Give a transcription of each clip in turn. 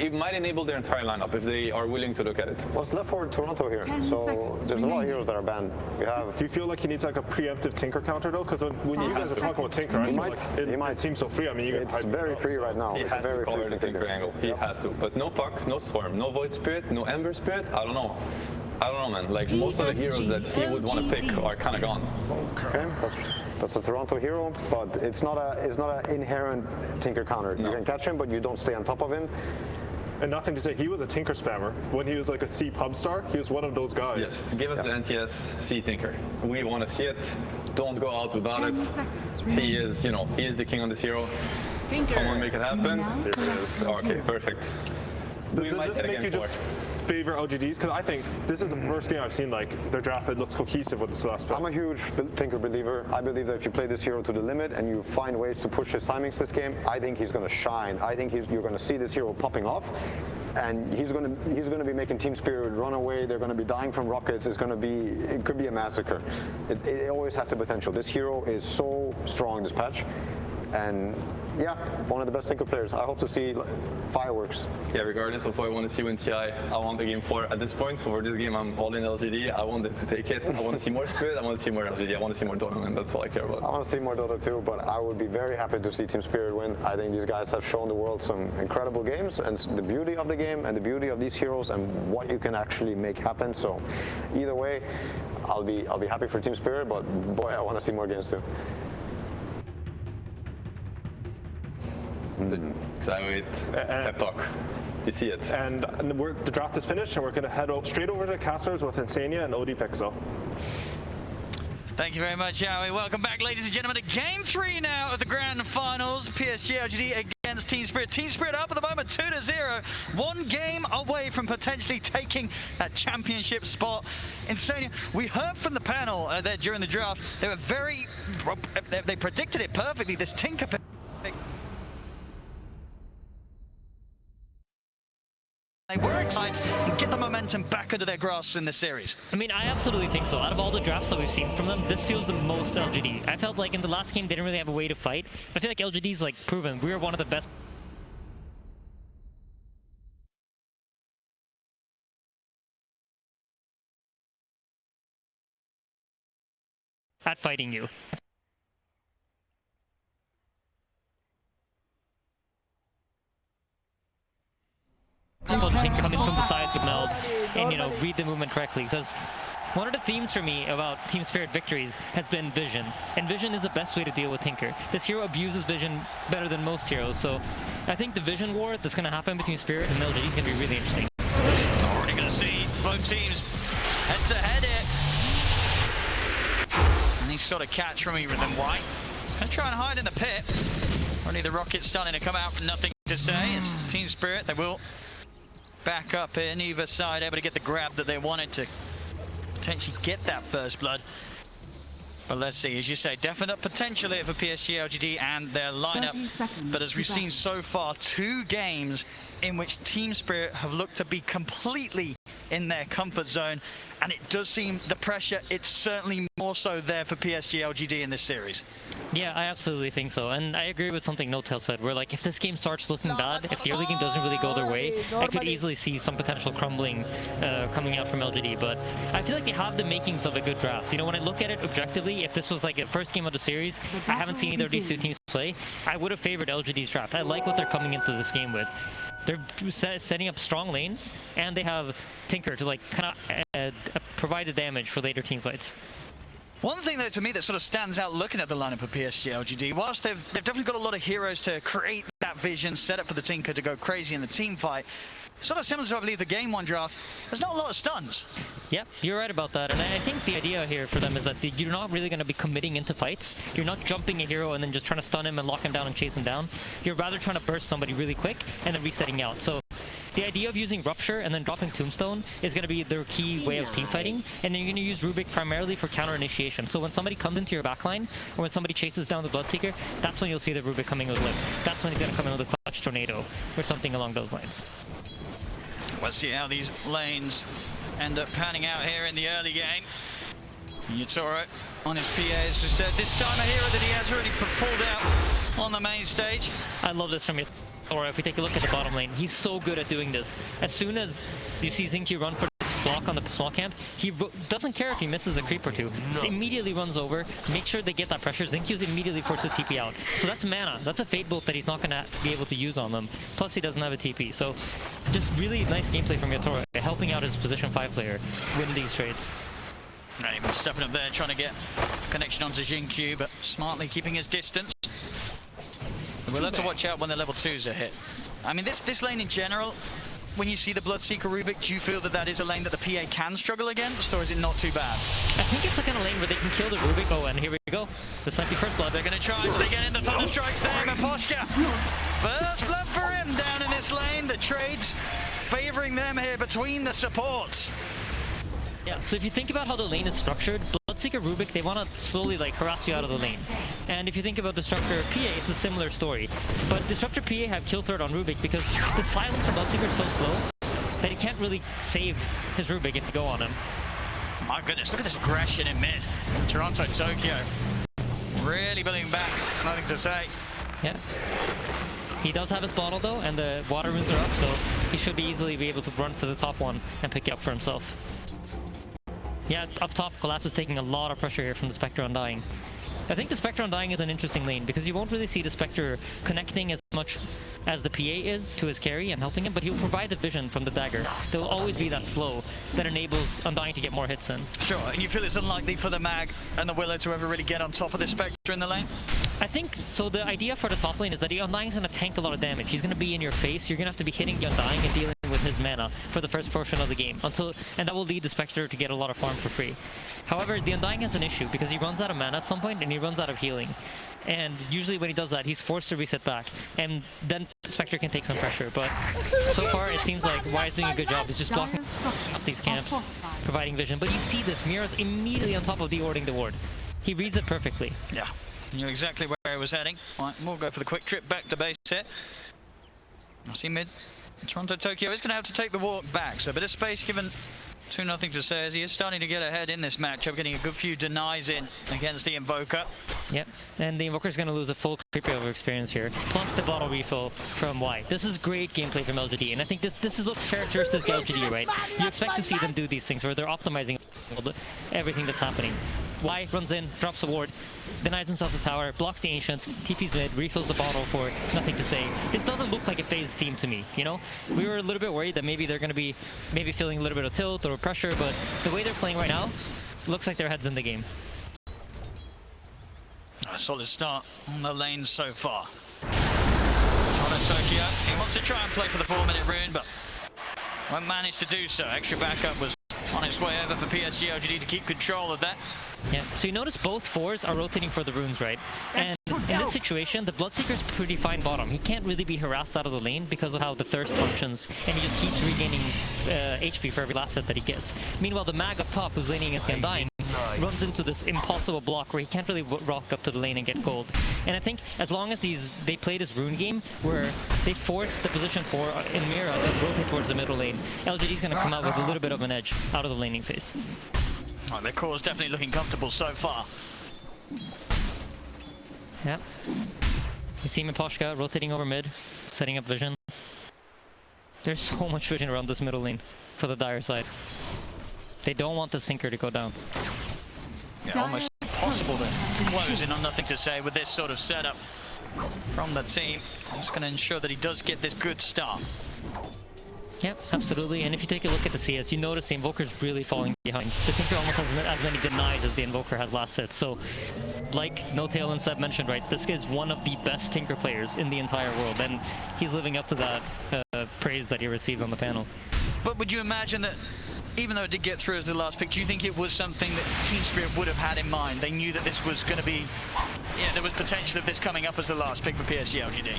it might enable their entire lineup if they are willing to look at it. Well, it's left for Toronto here, so there's a lot of heroes that are banned. We have. Do you feel like he needs like a preemptive Tinker counter though? Because when you guys are talking about Tinker, I feel like it seems so free. I mean, it's very free right now. He it's has very to cover the Tinker angle. He has to. But no Puck, no Storm, no Void Spirit, no Ember Spirit. I don't know. I don't know, man. Like most of the heroes that he would want to pick are kind of gone. Okay, that's a Toronto hero, but it's not an inherent Tinker counter. No. You can catch him, but you don't stay on top of him. And nothing to say, he was a Tinker spammer. When he was like a C pub star, he was one of those guys. Yes, give us the NTS C Tinker. We want to see it. Don't go out without it. He is, you know, he is the king on this hero. Come on, make it happen. Okay, perfect. Does this make you just favor LGDs? Because I think this is the first game I've seen like their draft that looks cohesive with this last pick. I'm a huge Tinker believer. I believe that if you play this hero to the limit and you find ways to push his timings this game, I think he's going to shine. I think you're going to see this hero popping off, and he's going to be making Team Spirit run away. They're going to be dying from rockets. It could be a massacre. It always has the potential. This hero is so strong this patch. And yeah, one of the best Tinker players. I hope to see fireworks. Yeah, regardless of what I want to see win TI, I want the game 4 at this point. So for this game, I'm all in LGD. I want them to take it. I want to see more Spirit. I want to see more LGD. I want to see more Dota, and that's all I care about. I want to see more Dota too, but I would be very happy to see Team Spirit win. I think these guys have shown the world some incredible games, and the beauty of the game and the beauty of these heroes and what you can actually make happen. So either way, I'll be happy for Team Spirit, but boy, I want to see more games too. Excited. Pep talk. You see it. And the draft is finished, and we're going to head straight over to Casters with Insania and OD Pixel. Thank you very much, Howie. Welcome back, ladies and gentlemen, to Game 3 now of the Grand Finals. Psg.Lgd against Team Spirit. Team Spirit up at the moment, 2-0. One game away from potentially taking that championship spot. Insania, we heard from the panel there during the draft. They were they predicted it perfectly, this Tinker pick. They were excited and get the momentum back under their grasps in this series. I mean, I absolutely think so. Out of all the drafts that we've seen from them, this feels the most LGD. I felt like in the last game, they didn't really have a way to fight. I feel like LGD's like proven we are one of the best at fighting you. Coming from the side to meld and, you know, read the movement correctly. Because one of the themes for me about Team Spirit victories has been vision. And vision is the best way to deal with Tinker. This hero abuses vision better than most heroes. So I think the vision war that's going to happen between Spirit and LGD is going to be really interesting. Already going to see both teams head to head it. And he's sort of catch from even than White. Gonna try and hide in the pit. Only the rocket's starting to come out for nothing to say. It's Team Spirit. They will back up in either side, able to get the grab that they wanted to potentially get that first blood. But let's see, as you say, definite potential here for Psg.Lgd and their lineup. But as we've seen so far, 2 games in which Team Spirit have looked to be completely in their comfort zone. And it does seem the pressure, it's certainly more so there for Psg.Lgd in this series. Yeah, I absolutely think so. And I agree with something NoTail said, where like if this game starts looking bad, if the early game doesn't really go their way, I could easily see some potential crumbling coming out from LGD. But I feel like they have the makings of a good draft. You know, when I look at it objectively, if this was like a first game of the series, I haven't seen either of these 2 teams play, I would have favored LGD's draft. I like what they're coming into this game with. They're setting up strong lanes, and they have Tinker to like kind of provide the damage for later team fights. One thing though to me that sort of stands out looking at the lineup of Psg.Lgd, whilst they've definitely got a lot of heroes to create that vision, set up for the Tinker to go crazy in the team fight, sort of similar to I believe the Game 1 draft, there's not a lot of stuns. Yep, you're right about that. And I think the idea here for them is that you're not really going to be committing into fights. You're not jumping a hero and then just trying to stun him and lock him down and chase him down. You're rather trying to burst somebody really quick and then resetting out. So the idea of using Rupture and then dropping Tombstone is going to be their key way of team fighting. And then you're going to use Rubik primarily for counter initiation. So when somebody comes into your backline or when somebody chases down the Bloodseeker, that's when you'll see the Rubik coming with Whip. That's when he's going to come in with a Clutch Tornado or something along those lines. Let's see how these lanes end up panning out here in the early game. Yutoro on his PA, as we said, this time a hero that he has already pulled out on the main stage. I love this from you. or if we take a look at the bottom lane, he's so good at doing this. As soon as you see Xinq run for this block on the small camp, he doesn't care if he misses a creep or two. Just immediately runs over, make sure they get that pressure. Xinq is immediately forced to TP out. So that's mana. That's a Fate Bolt that he's not going to be able to use on them. Plus he doesn't have a TP. So just really nice gameplay from Yatoro, helping out his position 5 player win these trades. Right, he was stepping up there trying to get connection onto Xinq, but smartly keeping his distance. We'll have to watch out when the level 2s are hit. I mean, this lane in general, when you see the Bloodseeker Rubik, do you feel that that is a lane that the PA can struggle against, or is it not too bad? I think it's the kind of lane where they can kill the Rubik. Oh, and here we go. This might be first blood. They're going to try to get in the Thunder Strikes there, but Posture. First blood for him down in this lane. The trades favoring them here between the supports. Yeah, so if you think about how the lane is structured, Bloodseeker Rubik, they want to slowly like harass you out of the lane. And if you think about Disruptor PA, it's a similar story. But Disruptor PA have kill threat on Rubik because the silence from Bloodseeker is so slow that he can't really save his Rubik if you go on him. My goodness, look at this aggression in mid. Toronto, Tokyo, really building back, nothing to say. Yeah. He does have his bottle though, and the water runes are up, so he should easily be able to run to the top one and pick it up for himself. Yeah, up top, Collapse is taking a lot of pressure here from the Spectre Undying. I think the Spectre Undying is an interesting lane because you won't really see the Spectre connecting as much as the PA is to his carry and helping him, but he'll provide the vision from the dagger. There will always be that slow that enables Undying to get more hits in. Sure, and you feel it's unlikely for the Mag and the Willow to ever really get on top of the Spectre in the lane? I think, so the idea for the top lane is that the Undying's going to tank a lot of damage. He's going to be in your face, you're going to have to be hitting the Undying and dealing with his mana for the first portion of the game, and that will lead the Spectre to get a lot of farm for free. However, the Undying has an issue because he runs out of mana at some point and he runs out of healing. And usually when he does that, he's forced to reset back, and then Spectre can take some pressure. But so far, it seems like Y is doing a good job. He's just blocking up these camps, providing vision. But you see this, Mira's immediately on top of de-warding the ward. He reads it perfectly. Yeah, knew exactly where he was heading. Right, we'll go for the quick trip back to base here. I see mid. Toronto, Tokyo is going to have to take the walk back, so a bit of space given. 2-0 to say as he is starting to get ahead in this matchup, getting a good few denies in against the Invoker. Yep, and the Invoker's going to lose a full creepy over experience here, plus the bottle refill from Y. This is great gameplay from LGD, and I think this looks characteristic of LGD, right? You expect to see them do these things where they're optimizing everything that's happening. Y runs in, drops a ward, denies himself the tower, blocks the Ancients, TP's mid, refills the bottle for nothing to say. This doesn't look like a phase team to me, you know? We were a little bit worried that maybe they're going to be feeling a little bit of tilt or pressure, but the way they're playing right now, looks like their head's in the game. A solid start on the lane so far. Tokyo, he wants to try and play for the 4-minute rune, but won't manage to do so. Extra backup was on its way over for Psg.Lgd to keep control of that. Yeah, so you notice both 4s are rotating for the runes, right? And in this situation, the Bloodseeker's pretty fine bottom. He can't really be harassed out of the lane because of how the Thirst functions, and he just keeps regaining HP for every last set that he gets. Meanwhile, the Mag up top, who's laning against the Undying, runs into this impossible block where he can't really rock up to the lane and get gold. And I think as long as they play this rune game where they force the position 4 in Mira to rotate towards the middle lane, LGD's going to come out with a little bit of an edge out of the laning phase. Oh, their core is definitely looking comfortable so far. Yeah. You see him in Poshka rotating over mid, setting up vision. There's so much vision around this middle lane for the Dire side. They don't want the Xinq to go down. Yeah, almost impossible to close in on nothing to say with this sort of setup from the team. It's going to ensure that he does get this good start. Yep, absolutely. And if you take a look at the CS, you notice the Invoker's really falling behind. The Tinker almost has as many denies as the Invoker has last set. So, like No-Tail and Seb mentioned, right, this is one of the best Tinker players in the entire world, and he's living up to that praise that he received on the panel. But would you imagine that, even though it did get through as the last pick, do you think it was something that Team Spirit would have had in mind? They knew that this was going to be, yeah, there was potential of this coming up as the last pick for Psg.Lgd.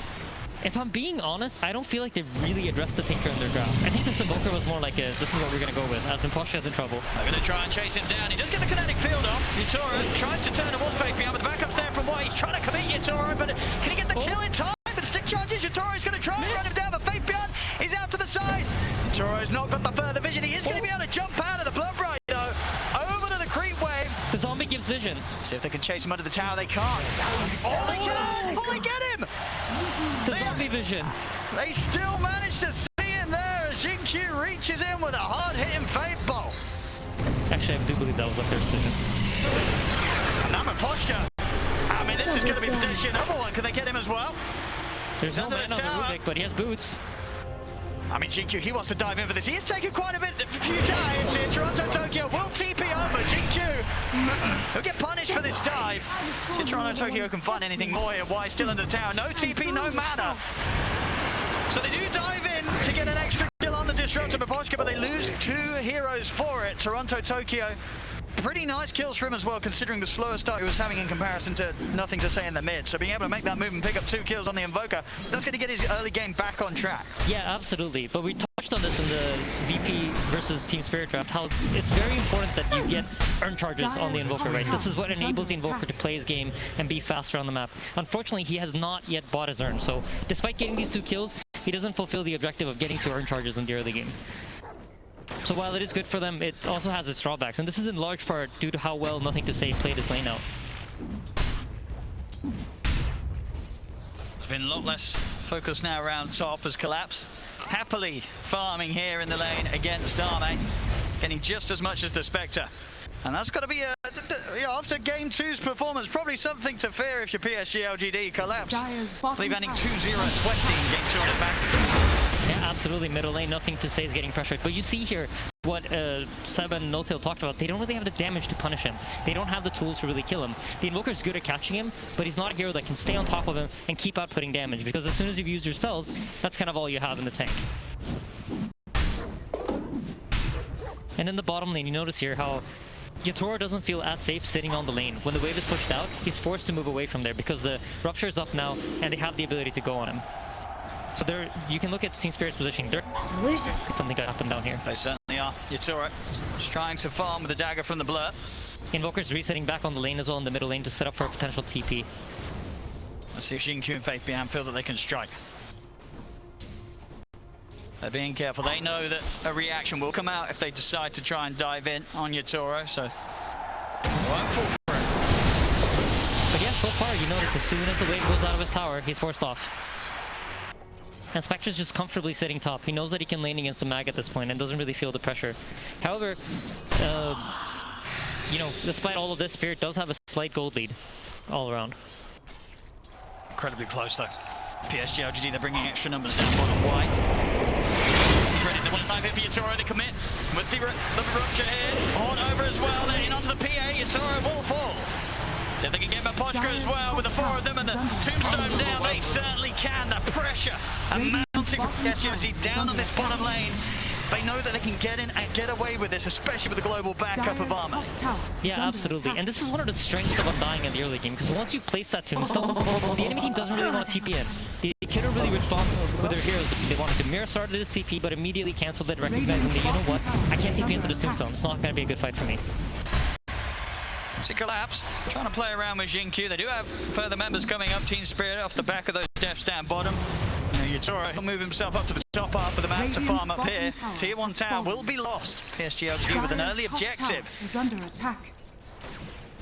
If I'm being honest, I don't feel like they really addressed the Tinker in their draft. I think this Invoker was more like a, this is what we're going to go with, as Imposter's in trouble. They're going to try and chase him down. He does get the kinetic field off. Yatoro tries to turn towards Fake behind, but the backup's there from Y. He's trying to commit Yatoro, but can he get the kill in time? But stick charges, Yatoro's going to try and run him down, but Fake beyond is out to the side. Yatoro's not got the further vision. He is going to be able to jump out of the Blood Bright, though, over to the creep wave. zombie gives vision. See if they can chase him under the tower. They can't. Oh, they can! Oh, they get him! The zombie vision. They still manage to see him there as Xinq reaches in with a hard-hitting fade bolt. Actually, I do believe that was a first vision. And now Psg. I mean, this is going to be potentially another one. Can they get him as well? There's no man on the Rubik, but he has boots. I mean, Xinq, he wants to dive in for this. He has taken quite a few dives here. Toronto Tokyo will TP over. Xinq, he'll get punished for this dive. See if Toronto Tokyo can find anything more here. Why still in the tower? No TP, no mana. So they do dive in to get an extra kill on the Disruptor Psg, but they lose 2 heroes for it. Toronto Tokyo, pretty nice kills for him as well, considering the slower start he was having in comparison to nothing to say in the mid. So being able to make that move and pick up 2 kills on the Invoker, that's going to get his early game back on track. Yeah, absolutely. But we touched on this in the VP versus Team Spirit draft, how it's very important that you get earn charges on the Invoker, right? This is what enables the Invoker to play his game and be faster on the map. Unfortunately, he has not yet bought his earn, so despite getting these 2 kills, he doesn't fulfill the objective of getting to earn charges in the early game. So while it is good for them, it also has its drawbacks, and this is in large part due to how well Nothing to Say played his lane out. There's been a lot less focus now around top as Collapse happily farming here in the lane against Arme, getting just as much as the Spectre. And that's got to be, after Game 2's performance, probably something to fear if you're Psg.Lgd. Collapse, leave ending 2-0 at 20 in Game 2 on the back. Yeah, absolutely. Middle lane, Nothing to Say is getting pressured. But you see here what Seb and No-Tail talked about. They don't really have the damage to punish him. They don't have the tools to really kill him. The Invoker's good at catching him, but he's not a hero that can stay on top of him and keep outputting damage, because as soon as you've used your spells, that's kind of all you have in the tank. And in the bottom lane, you notice here how Yatoro doesn't feel as safe sitting on the lane. When the wave is pushed out, he's forced to move away from there because the Rupture is up now and they have the ability to go on him. So there, you can look at Team Spirit's positioning. Something got up and down here. They certainly are. Yatoro just trying to farm with the dagger from the Blur. Invoker's resetting back on the lane as well in the middle lane to set up for a potential TP. Let's see if Xinq and Faith Behind feel that they can strike. They're being careful. They know that a reaction will come out if they decide to try and dive in on Yatoro, so won't fall for it. But yeah, so far you notice as soon as the wave goes out of his tower, he's forced off. And Spectre's just comfortably sitting top. He knows that he can lane against the mag at this point and doesn't really feel the pressure. However, you know, despite all of this, Spirit does have a slight gold lead all around. Incredibly close though. Psg.Lgd, they're bringing extra numbers down bottom white. He's ready to one dive in for Yatoro, they commit with the Rupture here. On over as well, they're in onto the PA, Yatoro will fall. See if they can get Psg as well with the 4 of them and the tombstone down. They certainly can. The pressure and mounting Psg.Lgd down on this bottom lane. They know that they can get in and get away with this, especially with the global backup of Arme. Yeah, absolutely. And this is one of the strengths of Undying in the early game, because once you place that tombstone, the enemy team doesn't really want to TP in. They couldn't really respond with their heroes. They wanted to mirror started this TP, but immediately canceled it, recognizing that, you know what, I can't TP into the tombstone. It's not going to be a good fight for me. It's a Collapse, trying to play around with Xinq. They do have further members coming up, Team Spirit off the back of those deaths down bottom. Yatoro will move himself up to the top half of the map to farm up here. Tier 1 tower will be lost. Psg.Lgd with an early objective. Is under attack.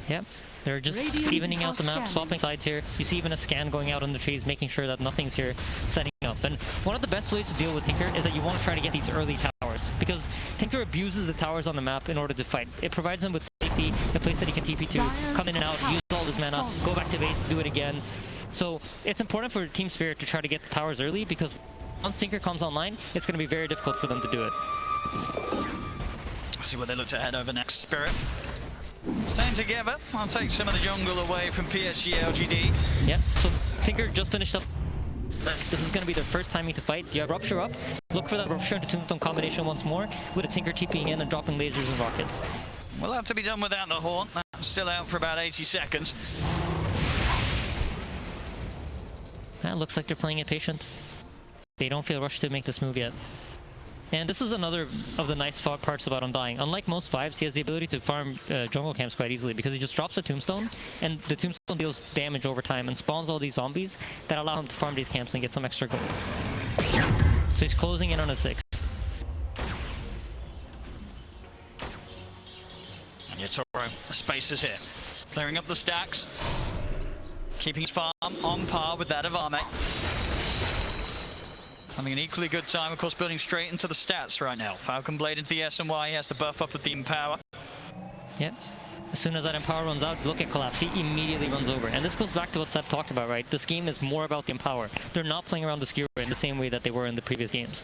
Yep, they're just evening out the map, swapping sides here. You see even a scan going out on the trees, making sure that nothing's here setting up. And one of the best ways to deal with Tinker is that you want to try to get these early towers, because Tinker abuses the towers on the map in order to fight. It provides him with safety, a place that he can TP to, come in and out, use all his mana, go back to base, do it again. So it's important for Team Spirit to try to get the towers early, because once Tinker comes online, it's going to be very difficult for them to do it. See what they look to head over next. Spirit staying together. I'll take some of the jungle away from Psg.Lgd. Yeah, so Tinker just finished up. This is going to be their first timing to fight. You have Rupture up. Look for that Rupture into Tombstone combination once more, with a Tinker TPing in and dropping lasers and rockets. We'll have to be done without the Haunt. That's still out for about 80 seconds. It looks like they're playing it patient. They don't feel rushed to make this move yet. And this is another of the nice parts about Undying. Unlike most 5s, he has the ability to farm jungle camps quite easily, because he just drops a tombstone, and the tombstone deals damage over time and spawns all these zombies that allow him to farm these camps and get some extra gold. So he's closing in on a 6. Yatoro, the space is here. Clearing up the stacks. Keeping his farm on par with that of Arme. Having an equally good time, of course, building straight into the stats right now. Falcon Blade into the SNY, he has the buff up with the Empower. Yep. As soon as that Empower runs out, look at Collapse. He immediately runs over. And this goes back to what Seb talked about, right? This game is more about the Empower. They're not playing around the Skewer in the same way that they were in the previous games.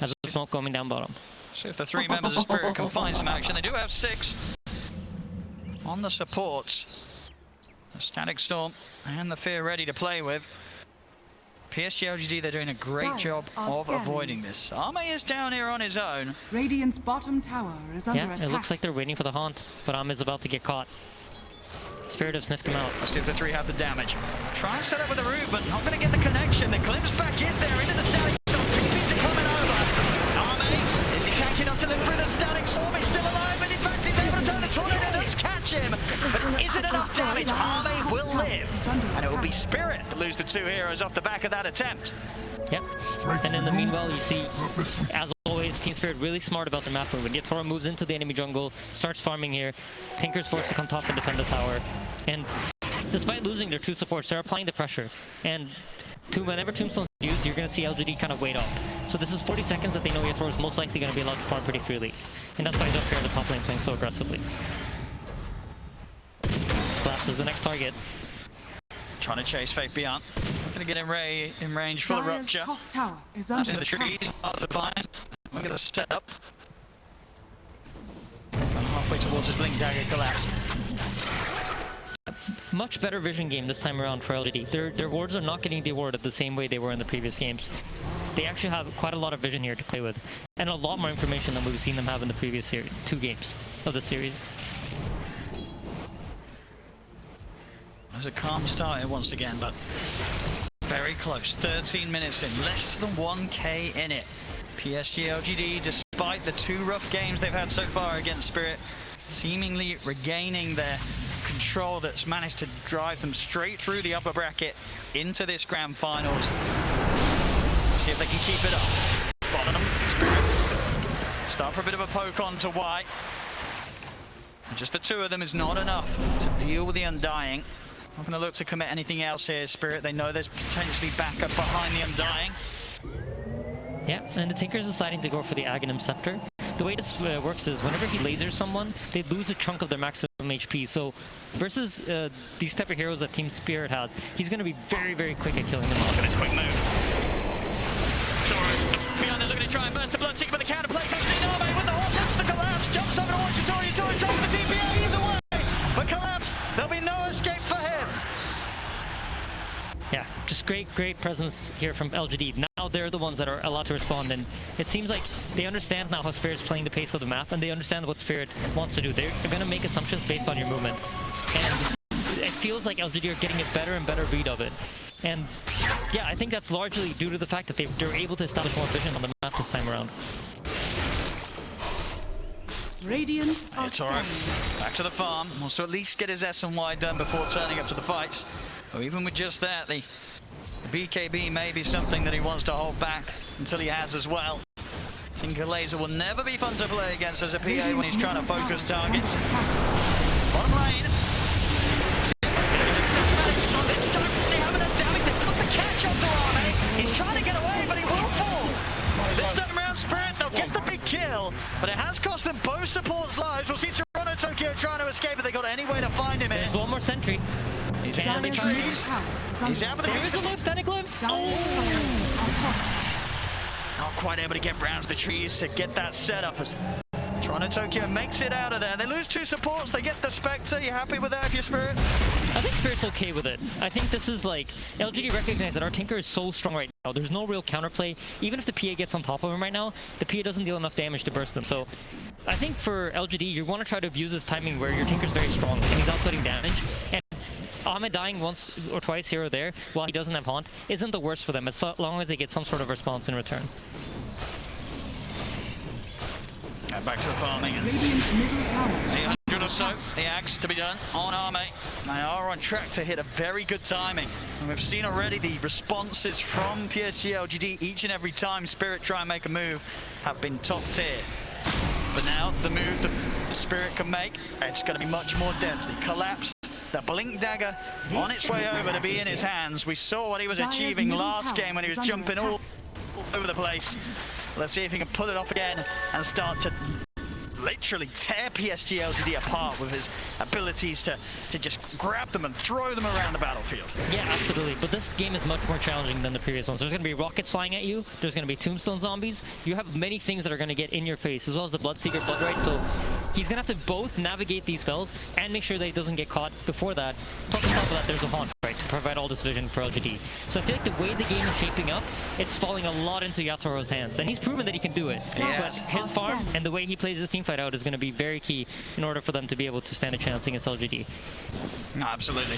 As the smoke coming down bottom. So if the 3 members of Spirit can find some action, they do have 6 on the supports. The Static Storm and the Fear ready to play with. Psg.Lgd, they're doing a great job of avoiding this. Arme is down here on his own. Radiant's bottom tower is under attack. Yeah, it looks like they're waiting for the haunt, but Arme is about to get caught. Spirit have sniffed him out. Let's see if the 3 have the damage. Try and set up with the root, but not going to get the connection. The glimpse back is there into the Static Storm. 2 pieces are coming over. Arme, is he tanking up to live through the Static Storm? He's still alive, but in fact he's able to turn the tornado. It does catch him, but is it enough damage? Arme will live, and it will be Spirit that lose the 2 heroes off the back of that attempt. Yep. And in the meanwhile, you see, as always, Team Spirit really smart about their map movement. Yatoro moves into the enemy jungle, starts farming here. Tinker's forced to come top and defend the tower. And despite losing their 2 supports, they're applying the pressure. And whenever Tombstone's used, you're going to see LGD kind of wait up. So this is 40 seconds that they know Yatoro is most likely going to be allowed to farm pretty freely. And that's why he's up here in the top lane playing so aggressively. Collapse is the next target. Trying to chase Fake Beyond. Gonna get in range for the rupture. Top tower is That's under in the trees. Hard to find. We're gonna set up. And halfway towards his Blink Dagger collapse. Much better vision game this time around for LGD. Their wards are not getting deawarded the same way they were in the previous games. They actually have quite a lot of vision here to play with, and a lot more information than we've seen them have in the previous series, 2 games of the series. There's a calm start here once again, but very close. 13 minutes in, less than 1k in it. Psg.Lgd, despite the 2 rough games they've had so far against Spirit, seemingly regaining their control that's managed to drive them straight through the upper bracket into this grand finals. Let's see if they can keep it up. Bottom, Spirit start for a bit of a poke on to Y. And just the 2 of them is not enough to deal with the Undying. Not going to look to commit anything else here, Spirit. They know there's potentially backup behind the Undying. Yeah, and the Tinker's deciding to go for the Aghanim Scepter. The way this works is whenever he lasers someone, they lose a chunk of their maximum HP. So versus these type of heroes that Team Spirit has, he's going to be very, very quick at killing them off. Look at this quick move. Sorry. Beyond, they're looking to try and burst the Bloodseeker, but the counterplay comes in. Arme with the horse, looks to collapse, jumps over to watch Yatoro top of the TPA, he's away. But collapse, there'll be no escape for him. Yeah, just great presence here from LGD. Now they're the ones that are allowed to respond, and it seems like they understand now how Spirit's playing the pace of the map, and they understand what Spirit wants to do. They're going to make assumptions based on your movement, and it feels like LGD are getting a better and better read of it. And yeah, I think that's largely due to the fact that they're able to establish more vision on the map this time around. Radiant are Yatoro, back to the farm, wants to at least get his S&Y done before turning up to the fights. Or even with just that, the BKB may be something that he wants to hold back until he has as well. Xinq Laser will never be fun to play against as a PA when he's trying to focus targets. Bottom lane. He's trying to get away, but he will fall. This time around, Spirit, they'll get the big kill, but it has cost them both supports lives. We'll see Toronto Tokyo trying to escape, but they got any way to find him here. There's one more sentry. He's out the trees. He's out the trees. Panic glimpse. Not quite able to get round the trees to get that set up as Toronto Tokyo makes it out of there. They lose 2 supports, they get the Spectre. You happy with that if you're Spirit? I think Spirit's okay with it. I think this is like, LGD recognize that our Tinker is so strong right now. There's no real counterplay. Even if the PA gets on top of him right now, the PA doesn't deal enough damage to burst him. So I think for LGD, you want to try to abuse this timing where your Tinker's very strong and he's outputting damage. And Ahmed dying once or twice here or there while he doesn't have Haunt isn't the worst for them as long as they get some sort of response in return. And back to the farming. Radiant's middle tower. 800 or so, the axe to be done on Arme. They are on track to hit a very good timing. And we've seen already the responses from Psg.Lgd each and every time Spirit try and make a move have been top tier. But now the move, the Spirit can make, it's going to be much more deadly. Collapse, the Blink Dagger on its way over to be in his hands. We saw what he was achieving last game when he was jumping all over the place. Let's see if he can pull it off again and start to literally tear Psg.Lgd apart with his abilities to just grab them and throw them around the battlefield. Yeah, absolutely. But this game is much more challenging than the previous ones. There's going to be rockets flying at you. There's going to be tombstone zombies. You have many things that are going to get in your face, as well as the Bloodseeker, Bloodright. So he's going to have to both navigate these spells and make sure that he doesn't get caught before that. Plus on top of that, there's a Haunt, right, to provide all this vision for LGD. So I feel like the way the game is shaping up, it's falling a lot into Yatoro's hands. And he's proven that he can do it. Yeah. But his farm and the way he plays his teamfight out is going to be very key in order for them to be able to stand a chance against LGD. No, absolutely.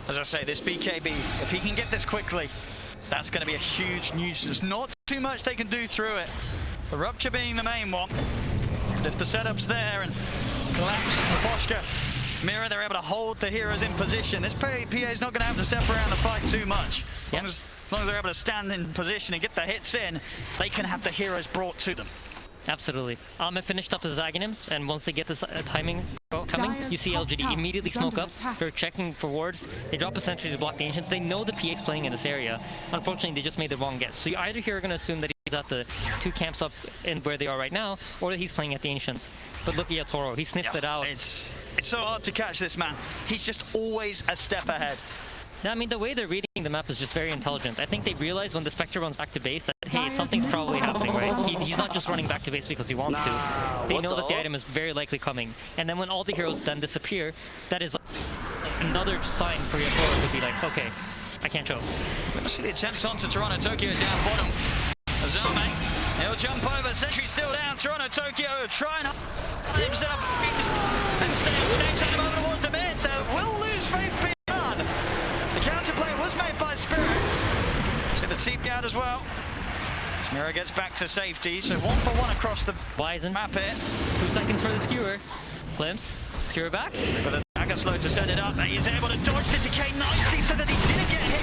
As I say, this BKB, if he can get this quickly, that's going to be a huge nuisance. Not too much they can do through it. The Rupture being the main one. But if the setup's there and Collapse, Poshka, Mirror, they're able to hold the heroes in position. This PA is not going to have to step around the fight too much. Yep. As long as they're able to stand in position and get the hits in, they can have the heroes brought to them. Absolutely. Ahmed finished up his Aghanims, and once they get this timing coming, you see LGD immediately smoke up. They're checking for wards. They drop a sentry to block the Ancients. They know the PA's playing in this area. Unfortunately, they just made the wrong guess. So you either here are going to assume that he's at the two camps up in where they are right now, or that he's playing at the Ancients. But look at Toro. He sniffs it out. It's so hard to catch this man. He's just always a step ahead. I mean, the way they're reading the map is just very intelligent. I think they realize when the Spectre runs back to base that, hey, something's probably happening, right? He's not just running back to base because he wants to. They know that the item is very likely coming. And then when all the heroes then disappear, that is another sign for Yatoro to be like, okay, I can't choke. See the attempts onto Toronto Tokyo down bottom. Azame, he'll jump over, Sentry still down, Toronto Tokyo trying to himself and stays him over towards the mid. They will lose faith beyond. The counterplay was made by Spirit. See the TP out as well. Mirror gets back to safety, so 1-for-1 across the Bison. map here. 2 seconds for the skewer. Glimpse. Skewer back. But the dagger slow to set it up. He's able to dodge the decay nicely so that he didn't get hit.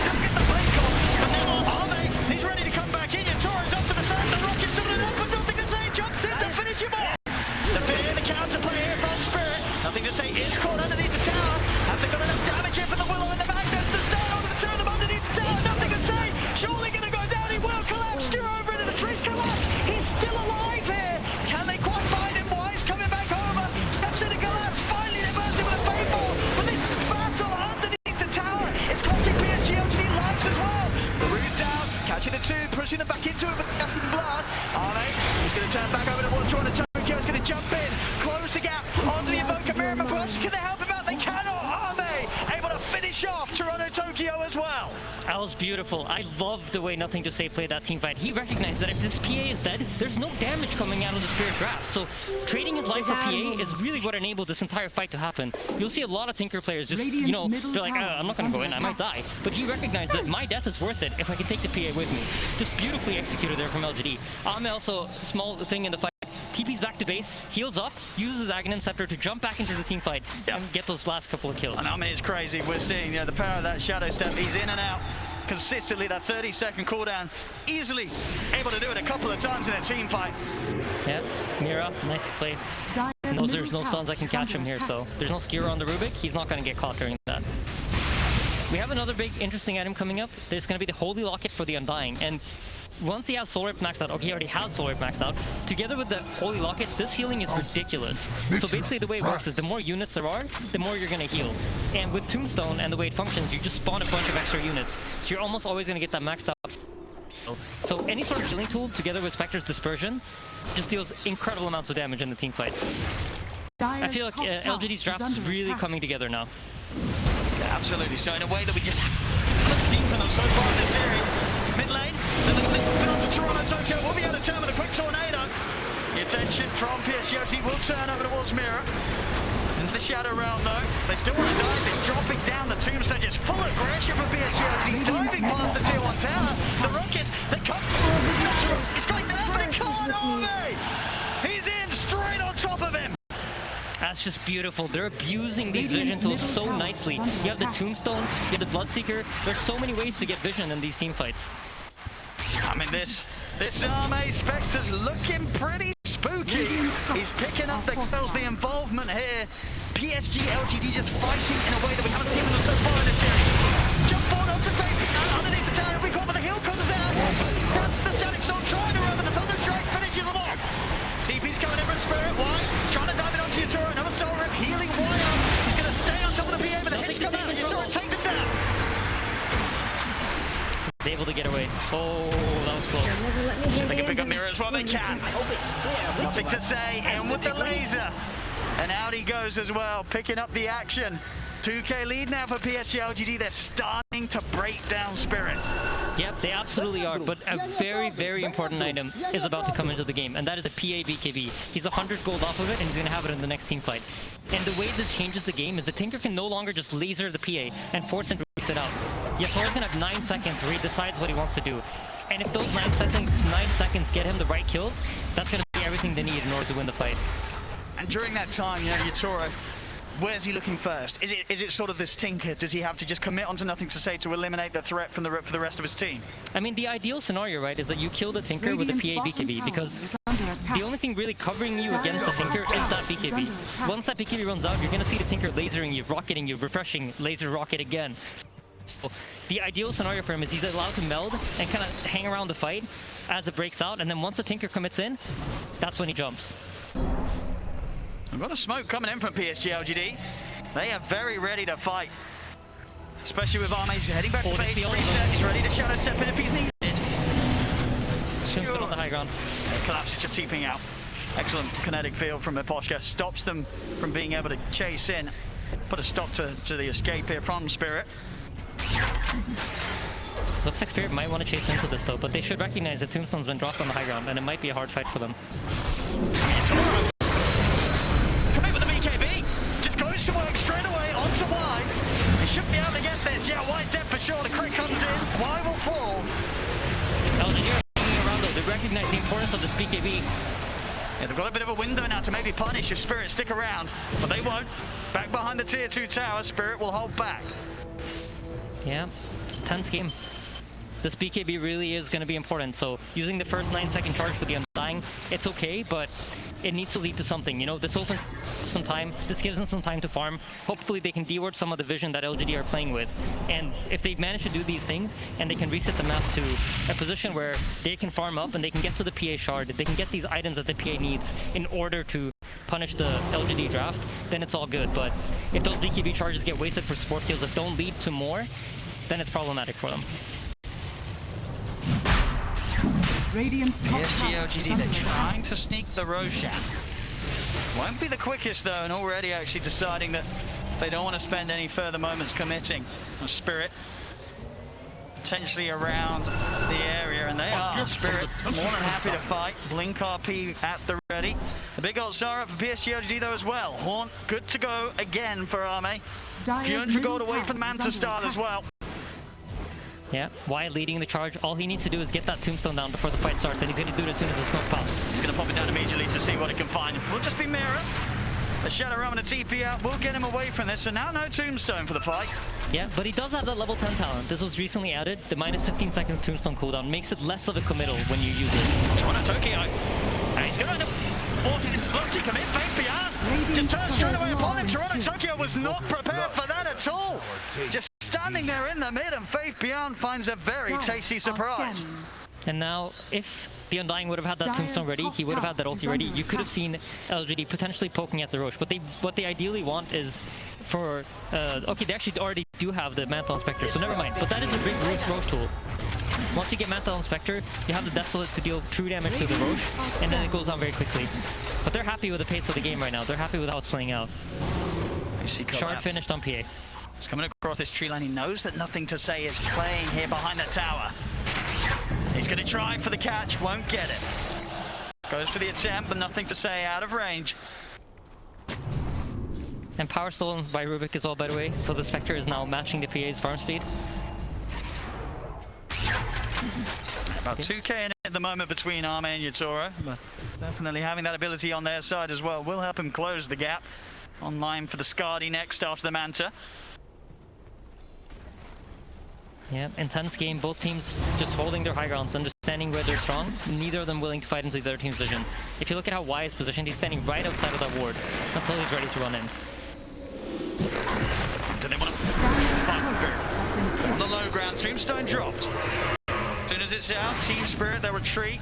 Doesn't get the blink off. But now Arme, he's ready to come back in. Yatoro's up to the side. The Rocket's doing it up, but nothing to say. Jumps in to finish him off. The fear, the counterplay here from Spirit. Nothing to say. Is caught underneath the tower. Have they got enough damage here for the Willow in the back? There's the stun over the two of them underneath the tower. Nothing to say. Surely going to go down. He will collapse. Skewer over into the trees. Collapse. He's still alive here. Can they quite find him? Wise coming back over. Steps into Collapse. Finally, they burst him with a faithful. But this battle underneath the tower. It's costing Psg.Lgd lives as well. The root down. Catching the two. Pushing them back into it with the fucking blast. Arme, he's going to turn back over towards Toronto Tokyo. He's going to jump in. Close the gap onto the Invoker Mirror. Can they help him out? They cannot. Arme able to finish off Toronto Tokyo as well. That was beautiful. I love the way Nothing to Say played that team fight. He recognized that if this PA is dead, there's no damage coming out of the Spirit draft. So trading his life for PA is really what enabled this entire fight to happen. You'll see a lot of Tinker players just, you know, they're like, I'm not going to go in, I might die. But he recognized that my death is worth it if I can take the PA with me. Just beautifully executed there from LGD. Also, small thing in the fight. TP's back to base, heals up, uses Aghanim Scepter to jump back into the team fight and get those last couple of kills. And I mean, it's crazy. We're seeing the power of that Shadow Step. He's in and out consistently. That 30-second cooldown, easily able to do it a couple of times in a team fight. Yeah, Mira, nice play. Knows there's no stuns that can catch him here, so there's no skewer on the Rubik. He's not going to get caught during that. We have another big interesting item coming up. There's going to be the Holy Locket for the Undying, and once he has Soul Rip maxed out, okay, he already has Soul Rip maxed out, together with the Holy Locket, this healing is ridiculous. So basically the way it works is the more units there are, the more you're going to heal. And with Tombstone and the way it functions, you just spawn a bunch of extra units. So you're almost always going to get that maxed out. So any sort of healing tool, together with Spectre's Dispersion, just deals incredible amounts of damage in the team fights. I feel like LGD's draft is really coming together now. Yeah, absolutely. So in a way that we just looked deep in them so far in this series. Mid lane, and then the build to Toronto Tokyo will be able to turn with a quick tornado. The attention from Psg.Lgd will turn over towards Mirror. Into the Shadow Realm though. They still want to dive. It's dropping down the tombstone. Just full aggression from Psg.Lgd. Diving past the tier 1 tower. The Rockets, they come through. It's going down, but it can't. Arme! He's in straight on top of him. That's just beautiful. They're abusing these vision tools so nicely. You have the Tombstone, you have the Bloodseeker. There's so many ways to get vision in these team fights. I mean, this Arme Spectre's looking pretty spooky. He's picking up the kills, the involvement here. Psg.Lgd just fighting in a way that we haven't seen them so far in the series. Jump forward onto Faith, underneath the tower, we call, but the hill comes out. The Static Storm trying to run, but the Thunder Strike finishes them off. TP's coming in from Spirit, White, trying to dive it onto Yatura, another Soul Rip, healing White up. He's going to stay on top of the PA, but the hits come out, Yatura takes him down. He's able to get away. Oh, that was close. See if they can pick up Mirror as well, they can. Nothing to say, in with the laser. And out he goes as well, picking up the action. 2K lead now for Psg.Lgd. They're starting to break down Spirit. Yep, they absolutely are, but a very, very important item is about to come into the game, and that is a PA BKB. He's 100 gold off of it, and he's going to have it in the next team fight. And the way this changes the game is the Tinker can no longer just laser the PA and force him to race it out. Yatora can have 9 seconds where he decides what he wants to do. And if those 9 seconds get him the right kills, that's going to be everything they need in order to win the fight. And during that time, you know, Yatura, where's he looking first? Is it sort of this Tinker? Does he have to just commit onto Nothing to Say to eliminate the threat from for the rest of his team? I mean, the ideal scenario, right, is that you kill the Tinker with a PA BKB, because the only thing really covering you against the Tinker is that BKB. Once that BKB runs out, you're going to see the Tinker lasering you, rocketing you, refreshing, laser rocket again. So the ideal scenario for him is he's allowed to meld and kind of hang around the fight as it breaks out, and then once the Tinker commits in, that's when he jumps. We've got a smoke coming in from Psg.Lgd. They are very ready to fight. Especially with Arme's heading back to phase. He's ready to shadow step in if he's needed. Sure. On the high ground. Collapse is just TPing out. Excellent kinetic field from Miposhka. Stops them from being able to chase in. Put a stop to the escape here from Spirit. Looks like Spirit might want to chase into this though, but they should recognize that Tombstone's been dropped on the high ground, and it might be a hard fight for them. Should be able to get this. Yeah, White's dead for sure. The crit comes in. Why will fall. LGD are hanging around though. They recognize the importance of this BKB. Yeah, they've got a bit of a window now to maybe punish if Spirit stick around, but they won't. Back behind the tier 2 tower, Spirit will hold back. Yeah, it's a tense game. This BKB really is going to be important, so using the first 9-second charge for the Undying, it's okay, but it needs to lead to something. You know, this opens some time, this gives them some time to farm. Hopefully they can deward some of the vision that LGD are playing with, and if they manage to do these things, and they can reset the map to a position where they can farm up and they can get to the PA shard, they can get these items that the PA needs in order to punish the LGD draft, then it's all good. But if those BKB charges get wasted for support kills that don't lead to more, then it's problematic for them. Psg.Lgd, they're trying to sneak the Roshan. Won't be the quickest though, and already actually deciding that they don't want to spend any further moments committing. Spirit potentially around the area, and they are. Spirit more than happy to fight. Blink RP at the ready. The big old Sarah for Psg.Lgd though as well. Haunt good to go again for Arme. Few hundred gold away from the Manta start as well. Yeah, Wyatt leading the charge. All he needs to do is get that Tombstone down before the fight starts, and he's going to do it as soon as the smoke pops. He's going to pop it down immediately to see what he can find. Will just be Mirror. The Shadow Realm and a TP out will get him away from this, so now no Tombstone for the fight. Yeah, but he does have that level 10 talent. This was recently added. The minus 15 seconds Tombstone cooldown makes it less of a committal when you use it. Toronto Tokyo. And he's going to end up walking his blood to commit. Faith beyond. Just turns straight away upon him. Toronto Tokyo was not prepared for that at all. Just standing there in the mid, and Faith Beyond finds a very tasty surprise. And now, if the Undying would have had that Tombstone ready, he would have had that ulti ready, you could have seen LGD potentially poking at the Roche. But what they ideally want is for... okay, they actually already do have the Mantle Inspector, so never mind. But that is a big Roche tool. Once you get Mantle Inspector, you have the Desolate to deal true damage to the Roche, and then it goes on very quickly. But they're happy with the pace of the game right now. They're happy with how it's playing out. Shard finished on PA. He's coming across this tree line. He knows that Nothing to Say is playing here behind the tower. He's going to try for the catch, won't get it. Goes for the attempt, but Nothing to Say out of range. And power stolen by Rubik as well, by the way, so the Spectre is now matching the PA's farm speed. About 2k in at the moment between Arme and Yatora, but definitely having that ability on their side as well will help him close the gap. Online for the Skadi next after the Manta. Yeah, intense game. Both teams just holding their high grounds, understanding where they're strong. Neither of them willing to fight into the other team's vision. If you look at how Y is positioned, he's standing right outside of that ward until he's ready to run in. Do they want to on the low ground? Tombstone dropped. As soon as it's out, Team Spirit, they'll retreat.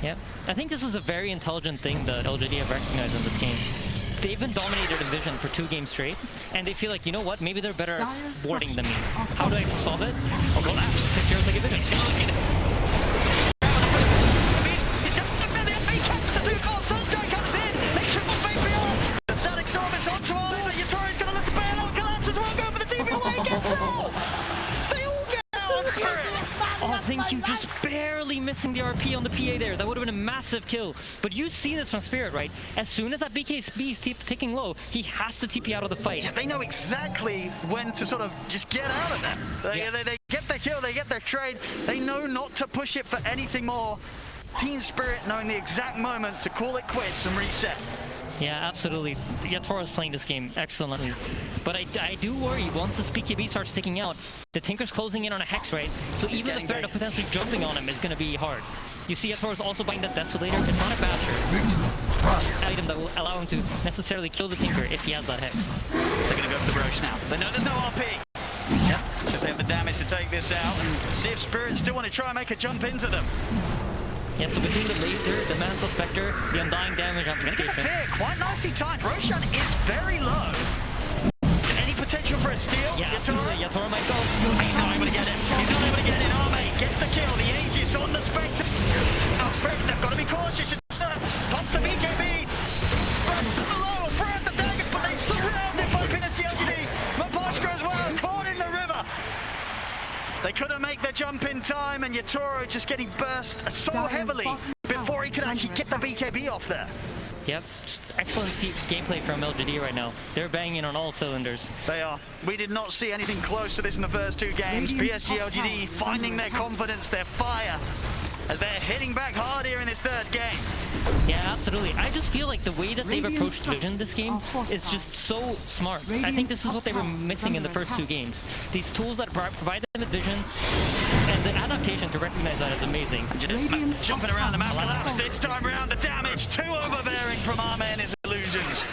Yep. I think this is a very intelligent thing that LGD have recognized in this game. They've been dominated in vision for 2 games straight, and they feel like, you know what, maybe they're better at warding than me. How do I solve it? I'll collapse. Take care of the vision. He's got the 2 goals. Sunday comes in. They triple baby off. The static storm is onto Armor. Yatoro's going to look to bail out. Collapses. Won't go for the TV away. Gets out. They all get out. Spirit. Oh, Xinq just barely missing the RP on the PA there. That would have been a massive kill. But you see this from Spirit, right? As soon as that BKB is ticking low, he has to TP out of the fight. Yeah, they know exactly when to sort of just get out of there. They get their kill, they get their trade. They know not to push it for anything more. Team Spirit knowing the exact moment to call it quits and reset. Yeah, absolutely. Yatoro's playing this game excellently. But I do worry, once this BKB starts ticking out, the Tinker's closing in on a Hex, right? So even the threat of potentially jumping on him is going to be hard. You see Yatoro's also buying that Desolator. It's not a Basher item that will allow him to necessarily kill the Tinker if he has that Hex. They're going to go for the Roche now. They know there's no RP. Yep, so they have the damage to take this out and see if Spirit still want to try and make a jump into them. Yeah, so between the Laser, the Mantle Spectre, the Undying Damage amplification. Look at the fear, quite nicely timed. Roshan is very low. Any potential for a steal? Yeah, absolutely. Yatoro might go. He's not able to get it. He's not able to get it. Arme gets the kill. The Aegis on the Spectre. Now Spirit, they've got to be cautious. Pops the BKB. But so low. Brad the dagger, but they surrounded by Psg.Lgd. Mapashka as well, caught in the river. They couldn't make the jump in time, and Yatoro just getting burst so heavily before he could actually get the BKB off there. Yep, just excellent gameplay from LGD right now. They're banging on all cylinders. They are. We did not see anything close to this in the first 2 games. Psg.Lgd finding their confidence, their fire, as they're hitting back hard here in this 3rd game. Yeah, absolutely. I just feel like the way that they've approached Vision this game is just so smart. I think this is what they were missing in the first 2 games. These tools that provide them with vision, and the adaptation to recognize that is amazing. Jumping around the map, collapse this time around. The damage, too overbearing from Arme and his illusions.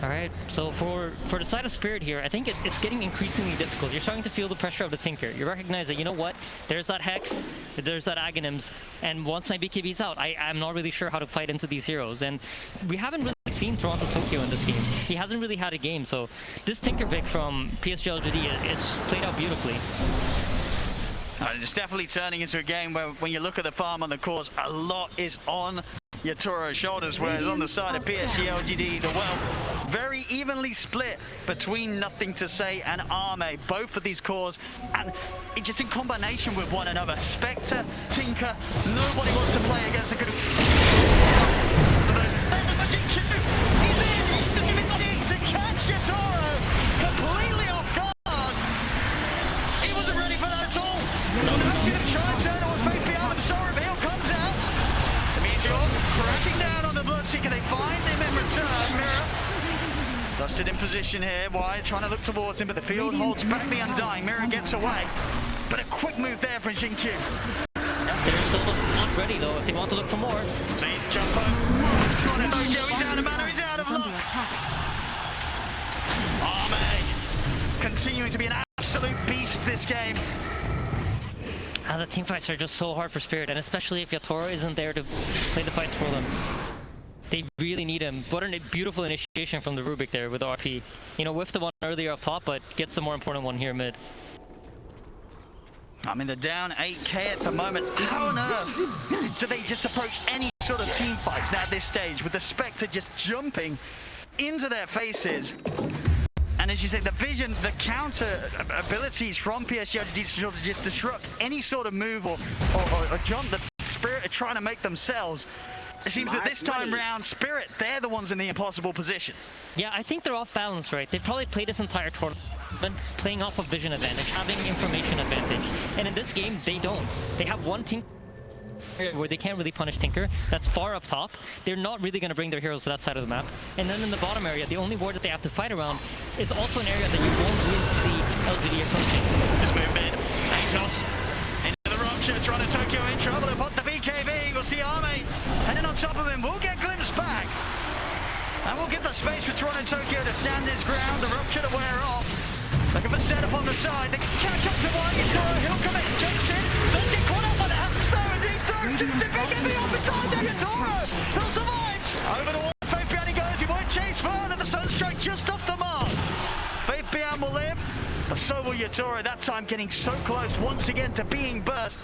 All right, so for the side of Spirit here, I think it's getting increasingly difficult. You're starting to feel the pressure of the Tinker. You recognize that, you know what, there's that Hex, there's that Aghanims, and once my BKB's out, I'm not really sure how to fight into these heroes. And we haven't really seen Toronto Tokyo in this game. He hasn't really had a game, so this Tinker pick from Psg.Lgd is played out beautifully. It's definitely turning into a game where when you look at the farm on the course, a lot is on Yatoro's shoulders, whereas on the side of Psg.Lgd, the wealth very evenly split between Nothing to Say and Arme, both of these cores, and it just in combination with one another. Spectre, Tinker, nobody wants to play against a good... He's in to catch Yatoro completely off guard. He wasn't ready for that at all. He's going to try and turn on Faith behind the Soul Reveal comes out. The Meteor cracking down on the Bloodseeker. They find him in return. Mirror dusted in position here. Wide trying to look towards him, but the field holds back the Undying. Mirror gets away, but a quick move there from Xinq. They're still not ready though if they want to look for more. See, jump over. He's out of mana, he's out of luck. Arme continuing to be an absolute beast this game. And the team fights are just so hard for Spirit, and especially if Yatoro isn't there to play the fights for them. They really need him. What a beautiful initiation from the Rubik there with RP. You know, whiffed the one earlier up top, but gets the more important one here mid. I mean, they're down 8k at the moment. How on earth do they just approach any sort of team fights now at this stage with the Spectre just jumping into their faces? And as you say, the vision, the counter abilities from Psg.Lgd to just disrupt any sort of move or jump that Spirit are trying to make themselves. It seems that this time round, Spirit, they're the ones in the impossible position. Yeah, I think they're off balance, right? They've probably played this entire tournament playing off of vision advantage, having information advantage. And in this game, they don't. They have one team area where they can't really punish Tinker. That's far up top. They're not really going to bring their heroes to that side of the map. And then in the bottom area, the only ward that they have to fight around is also an area that you won't really see LGD approaching. Just move in. Atos into the rupture. Toronto Tokyo in trouble. They'll put the BKB. We'll see Arme heading on top of him. We'll get glimpse back. And we'll give the space for Toronto Tokyo to stand his ground. The rupture to wear off. Looking for setup on the side. They can catch up to one. He'll come in. Jason doesn't get caught up on the hamster. And he's through. Just the BKB off the side. There Yatoro. He'll survive. Over the wall. Fabian goes. He won't chase further. The Sunstrike just off the mark. Fabian will live. But so will Yatoro. That time getting so close once again to being burst.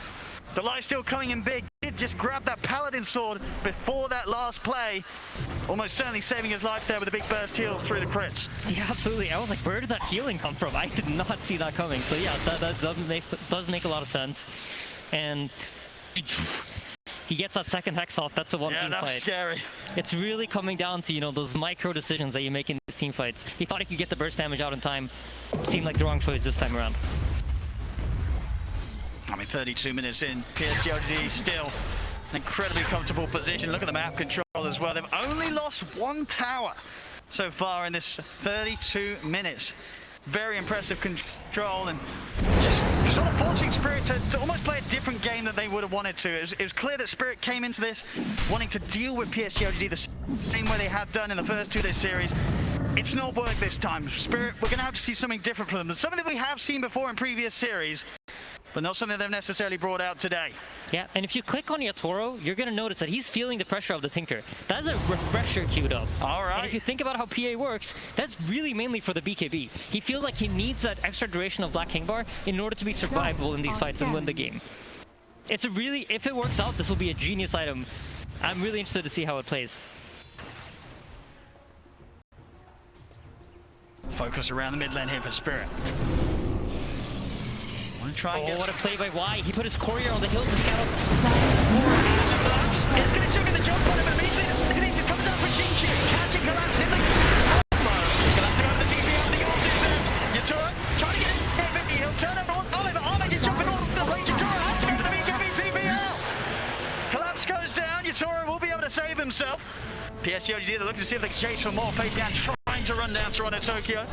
The light still coming in big. Did just grab that Paladin sword before that last play. Almost certainly saving his life there with a big burst heal through the crits. Yeah, absolutely. I was like, where did that healing come from? I did not see that coming. So yeah, that does make a lot of sense. And he gets that second hex off. That's a one team that fight. was scary. It's really coming down to, you know, those micro decisions that you make in these team fights. He thought he could get the burst damage out in time. Seemed like the wrong choice this time around. I mean, 32 minutes in, Psg.Lgd still an incredibly comfortable position. Look at the map control as well. They've only lost one tower so far in this 32 minutes. Very impressive control and just sort of forcing Spirit to almost play a different game than they would have wanted to. It was clear that Spirit came into this wanting to deal with Psg.Lgd the same way they have done in the first two of this series. It's not worked this time. Spirit, we're going to have to see something different from them. Something that we have seen before in previous series, but not something they've necessarily brought out today. Yeah, and if you click on Yatoro, you're going to notice that he's feeling the pressure of the Tinker. That's a refresher queued up. All right. And if you think about how PA works, that's really mainly for the BKB. He feels like he needs that extra duration of Black King Bar in order to be survivable in these fights and win the game. It's a really, if it works out, this will be a genius item. I'm really interested to see how it plays. Focus around the mid lane here for Spirit. Try and what a play by Y. He put his courier on the hill to scout out. He's going to still get the jump on him immediately. Look at this, it comes out for Xinq. Catching Collapse in the Collapse over the TP on the ult is there. Yatoro trying to get it. He'll turn over on Oliver. Arme just jumping all over the place. Yatoro has to go for the BKB TP out. Collapse goes down. Yatoro will be able to save himself. Psg.Lgd, they're looking to see if they can chase for more. Fabian trying to run down Toronto Tokyo.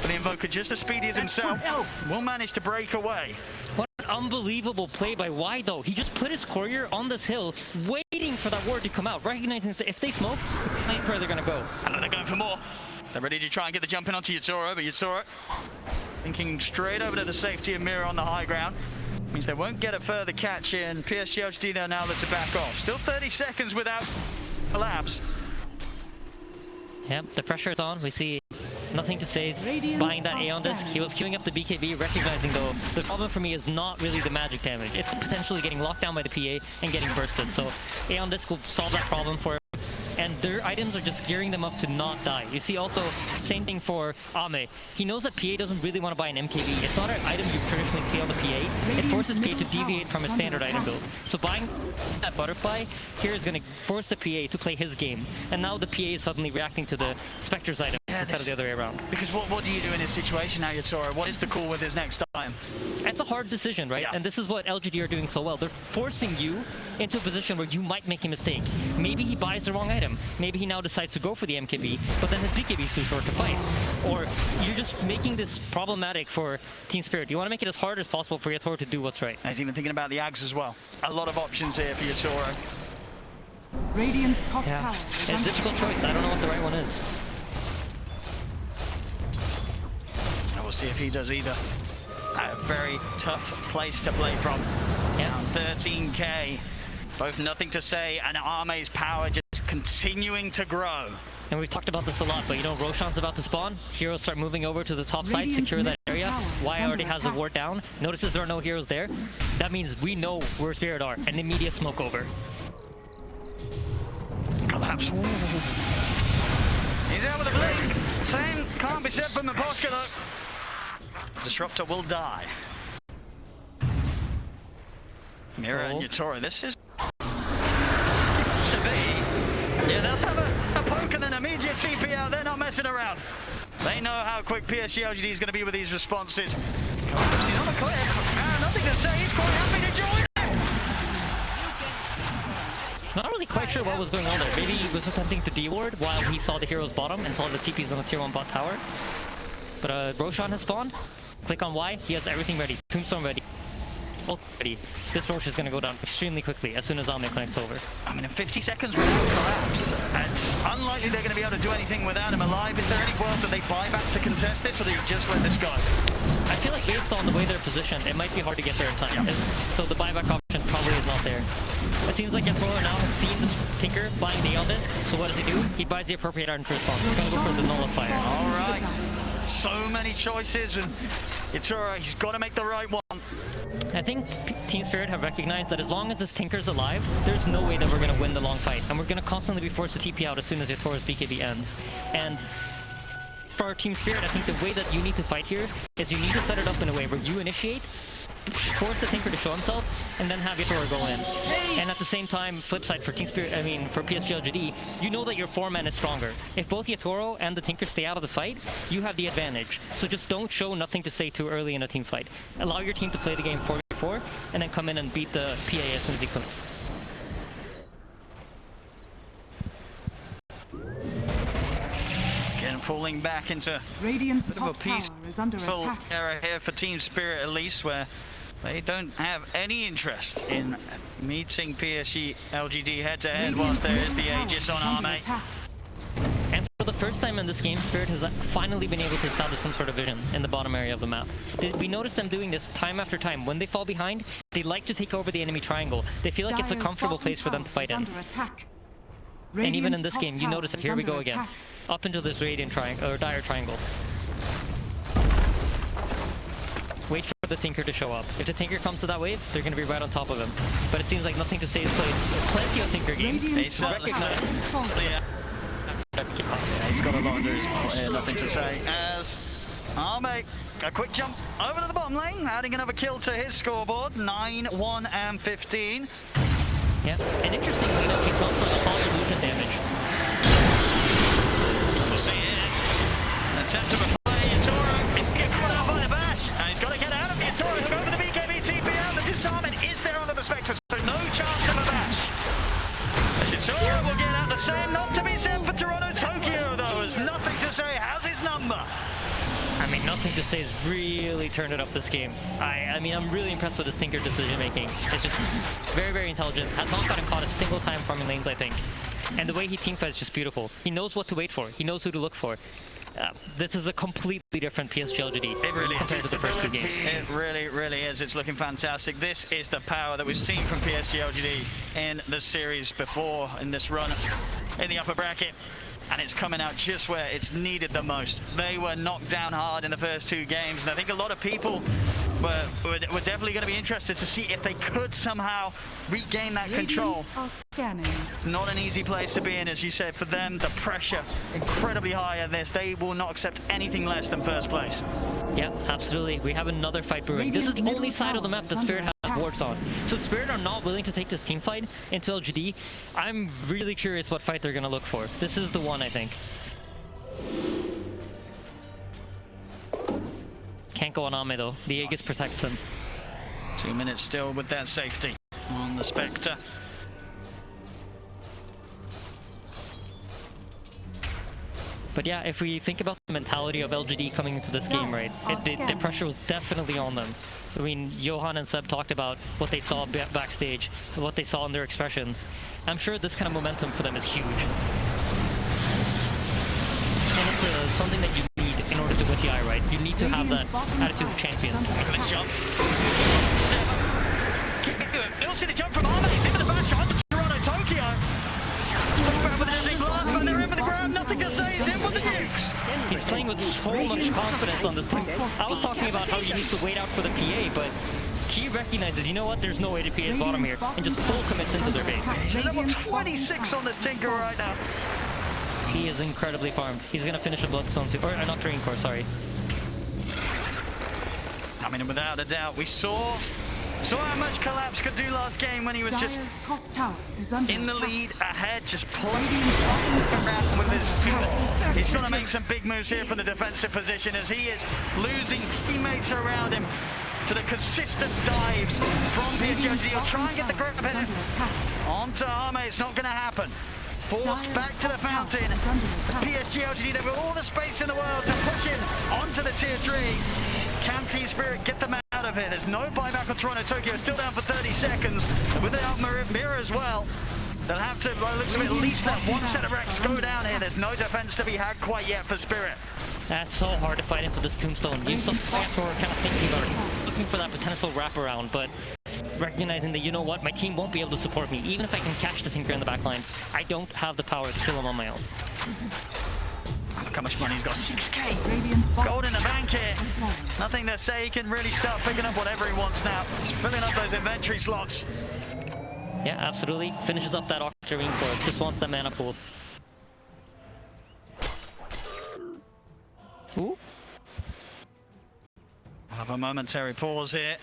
But the Invoker, just as speedy as himself, will manage to break away. What an unbelievable play by Y, though. He just put his courier on this hill, waiting for that ward to come out, recognizing that if they smoke, that's where they're going to go. And they're going for more. They're ready to try and get the jump in onto Yatoro, but Yatoro thinking straight over to the safety of Mira on the high ground. Means they won't get a further catch in. Psg.Lgd there now look to back off. Still 30 seconds without collapse. Yep, the pressure is on. We see nothing to say buying that Aeon disc. He was queuing up the BKB, recognizing though the problem for me is not really the magic damage. It's potentially getting locked down by the PA and getting bursted. So Aeon disc will solve that problem for him. And their items are just gearing them up to not die. You see also, same thing for Ame. He knows that PA doesn't really want to buy an MKB. It's not an item you traditionally see on the PA. It forces PA to deviate from his standard item build. So buying that butterfly here is going to force the PA to play his game. And now the PA is suddenly reacting to the Spectre's item instead of the other way around. Because what do you do in this situation now, Yatoro? What is the call with his next time? It's a hard decision, right? Yeah. And this is what LGD are doing so well. They're forcing you into a position where you might make a mistake. Maybe he buys the wrong item. Maybe he now decides to go for the MKB, but then his BKB is too short to fight. Or you're just making this problematic for Team Spirit. You want to make it as hard as possible for Yatoro to do what's right. He's even thinking about the Ags as well. A lot of options here for Yatoro. Radiant's top tower. It's a difficult choice. I don't know what the right one is. And we'll see if he does either. A very tough place to play from. Yeah. 13k. Both nothing to say, and Arme's power just continuing to grow. And we've talked about this a lot, but you know, Roshan's about to spawn. Heroes start moving over to the top side, secure that area. Y already has a ward down. Notices there are no heroes there. That means we know where Spirit are. An immediate smoke over. Collapse. He's out with a blink. Same can't be said from the Posca. Disruptor will die. Mira and Yatoro, this is to be. Yeah, they'll have a poke and then immediate TP out. They're not messing around. They know how quick Psg.Lgd is going to be with these responses. He's on the cliff. Nothing to say. He's quite happy to join him. Not really quite sure what was going on there. Maybe he was attempting to D-ward while he saw the hero's bottom and saw the TPs on the tier 1 bot tower. But Roshan has spawned. Click on Y, he has everything ready. Tombstone ready. Ult ready. This Rosh is going to go down extremely quickly as soon as Ame connects over. I mean, in 50 seconds without collapse, it's unlikely they're going to be able to do anything without him alive. Is there any world that they buy back to contest this, or do you just let this go? I feel like based on the way they're positioned, it might be hard to get there in time. Yep. So the buyback option probably is not there. It seems like Yatoro now has seen this Tinker buying the Elvis, so what does he do? He buys the appropriate item for response. He's going to go for the nullifier. Alright, so many choices, and Yatoro, he's got to make the right one. I think Team Spirit have recognized that as long as this Tinker's alive, there's no way that we're going to win the long fight. And we're going to constantly be forced to TP out as soon as Yatoro's BKB ends. And for our Team Spirit, I think the way that you need to fight here is you need to set it up in a way where you initiate, force the Tinker to show himself, and then have Yatoro go in. And at the same time, flip side for Team Spirit, for Psg.Lgd, you know that your 4-man is stronger. If both Yatoro and the Tinker stay out of the fight, you have the advantage. So just don't show nothing to say too early in a team fight. Allow your team to play the game 4v4, and then come in and beat the PA as soon as he clicks. Again, falling back into Radiant's top tower is under full attack. era here for Team Spirit, at least, where they don't have any interest in meeting Psg.Lgd head-to-head whilst there is the Aegis on Ame. And for the first time in this game, Spirit has finally been able to establish some sort of vision in the bottom area of the map. We noticed them doing this time after time. When they fall behind, they like to take over the enemy triangle. They feel like it's a comfortable place for them to fight in. And even in this game, you notice that here we go again. Up into this Radiant triangle, or Dire triangle. Wait for the Tinker to show up. If the Tinker comes to that wave, they're going to be right on top of him. But it seems like nothing to say is played. Plenty of Tinker games. They recognize. Yeah, he's got a lot under his belt here, nothing to say. As Ame, a quick jump over to the bottom lane, adding another kill to his scoreboard. 9, 1, and 15. Yeah, and interestingly, though, he's gone for the Hall illusion damage. We'll see it. Attempt to replay Yatoro. He's getting caught out by the bash. And he's got to get out of Yatoro. He'll go for the BKB TP out. The disarmament is there under the Spectre, so no chance of a bash. Yatoro will get out the same. Not to be said for Toronto Tokyo, though. There's nothing to say. How's his number? I mean, nothing to say has really turned it up this game. I mean, I'm really impressed with his Tinker decision making. It's just very, very intelligent. Has not gotten caught a single time farming lanes, I think. And the way he teamfights is just beautiful. He knows what to wait for. He knows who to look for. This is a completely different Psg.Lgd compared to the first two games. It really, really is. It's looking fantastic. This is the power that we've seen from Psg.Lgd in the series before, in this run in the upper bracket. And it's coming out just where it's needed the most. They were knocked down hard in the first two games, and I think a lot of people were definitely going to be interested to see if they could somehow regain that control. Not an easy place to be in, as you said. For them, the pressure incredibly high in this. They will not accept anything less than first place. Yeah, absolutely. We have another fight brewing. This is the only side of the map that Spirit has wards on. So Spirit are not willing to take this team fight into LGD. I'm really curious what fight they're going to look for. This is the one, I think. Can't go on Ame though. The Aegis protects him. 2 minutes still with that safety on the Spectre. But yeah, if we think about the mentality of LGD coming into this game, right, the pressure was definitely on them. I mean, Johan and Seb talked about what they saw backstage, what they saw in their expressions. I'm sure this kind of momentum for them is huge. And it's something that you need in order to win TI, right? You need to have that attitude of champions. Look at this jump. You'll see the jump from Ame. He's in with the bash on Toronto Tokyo. But they're in with the grab. Nothing to say. He's in with the nukes. He's playing with so much confidence on this thing. I was talking about how he needs to wait out for the PA, but he recognizes, you know what, there's no way to PA's bottom here, and just full commits into their base. He's level 26 on this Tinker right now. He is incredibly farmed. He's going to finish a Bloodstone too, or not Drain Core, sorry. I mean, without a doubt, we saw how much Collapse could do last game when he was just in the lead, ahead, just playing around with his pivot. He's going to make some big moves here from the defensive position as he is losing teammates around him. to the consistent dives from Psg.Lgd. He'll try and get the grab in. Onto Arme, it's not going to happen. Forced back to the fountain. Psg.Lgd, they've got all the space in the world to push in onto the tier 3. Can Team Spirit get them out of here? There's no buyback on Toronto Tokyo, still down for 30 seconds. And with the out mirror as well, they'll have to, by the looks of it, at least let one set of wrecks go down here. There's no defense to be had quite yet for Spirit. That's so hard to fight into this tombstone. You saw Xinq kind of thinking about looking for that potential wraparound, but recognizing that, you know what, my team won't be able to support me. Even if I can catch the Tinker in the back lines, I don't have the power to kill him on my own. Look how much money he's got. 6k gold in the bank here. Nothing to say. He can really start picking up whatever he wants now. He's filling up those inventory slots. Yeah, absolutely. Finishes up that Octarine core. Just wants that mana pool. Ooh. We'll have a momentary pause here.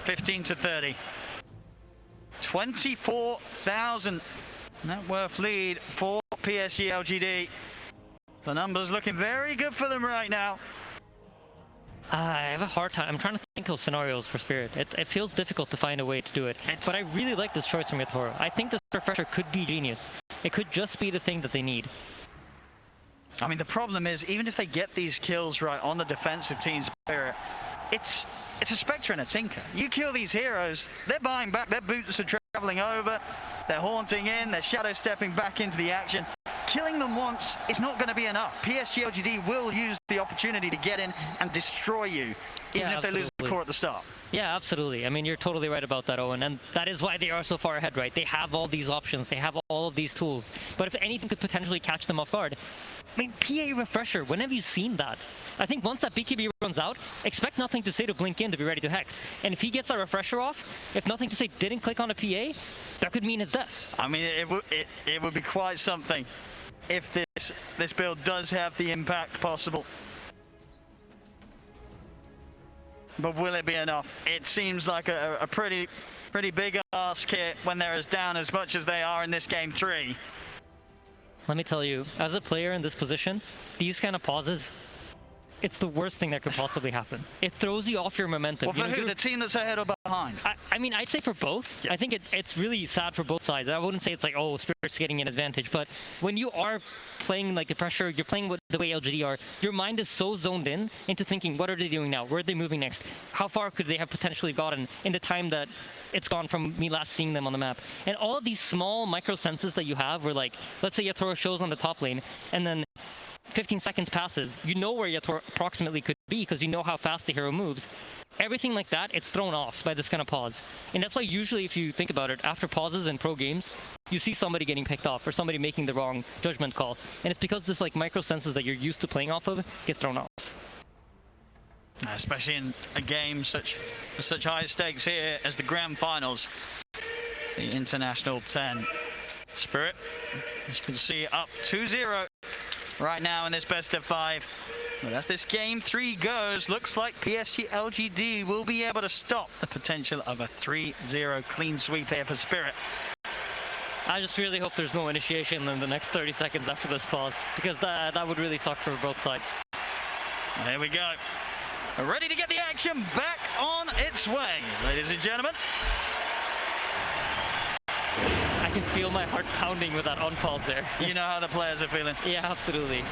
15 to 30. 24,000 net worth lead for Psg.Lgd. The numbers looking very good for them right now. I have a hard time. I'm trying to think of scenarios for Spirit. It feels difficult to find a way to do it. But I really like this choice from yatoro. I think this refresher could be genius. It could just be the thing that they need. I mean, the problem is, even if they get these kills right on the defensive Team Spirit, it's a Spectre and a Tinker. You kill these heroes, they're buying back, their boots are traveling over, they're haunting in, they're shadow stepping back into the action. Killing them once is not going to be enough. Psg.Lgd will use the opportunity to get in and destroy you, even if they lose the core at the start. Yeah, absolutely. I mean, you're totally right about that, Owen, and that is why they are so far ahead, right? They have all these options, they have all of these tools, but if anything could potentially catch them off guard, I mean, PA refresher, when have you seen that? I think once that BKB runs out, expect Nothing to Say to blink in to be ready to hex. And if he gets that refresher off, if Nothing to Say didn't click on a PA, that could mean his death. I mean, it would be quite something if this build does have the impact possible. But will it be enough? It seems like a pretty big ask here when they're as down as much as they are in this game 3. Let me tell you, as a player in this position, these kind of pauses, it's the worst thing that could possibly happen. It throws you off your momentum. Well, for who? The team that's ahead or behind? I mean, I'd say for both. Yeah. I think it's really sad for both sides. I wouldn't say it's like, oh, Spirit's getting an advantage, but when you are playing like the pressure, you're playing with the way LGD are, your mind is so zoned in into thinking, what are they doing now? Where are they moving next? How far could they have potentially gotten in the time that it's gone from me last seeing them on the map? And all of these small micro senses that you have where, like, let's say yatoro shows on the top lane, and then 15 seconds passes, you know where yatoro approximately could be because you know how fast the hero moves. Everything like that, it's thrown off by this kind of pause. And that's why usually, if you think about it, after pauses in pro games, you see somebody getting picked off or somebody making the wrong judgment call. And it's because this like micro senses that you're used to playing off of gets thrown off. Especially in a game such high stakes here as the grand finals, the International 10. Spirit, as you can see, up 2-0 right now in this best of 5. But as this game 3 goes, looks like Psg.Lgd will be able to stop the potential of a 3-0 clean sweep here for Spirit. I just really hope there's no initiation in the next 30 seconds after this pause, because that would really suck for both sides. Here we go. Ready to get the action back on its way, ladies and gentlemen. I can feel my heart pounding with that on pause there. You know how the players are feeling. Yeah, absolutely.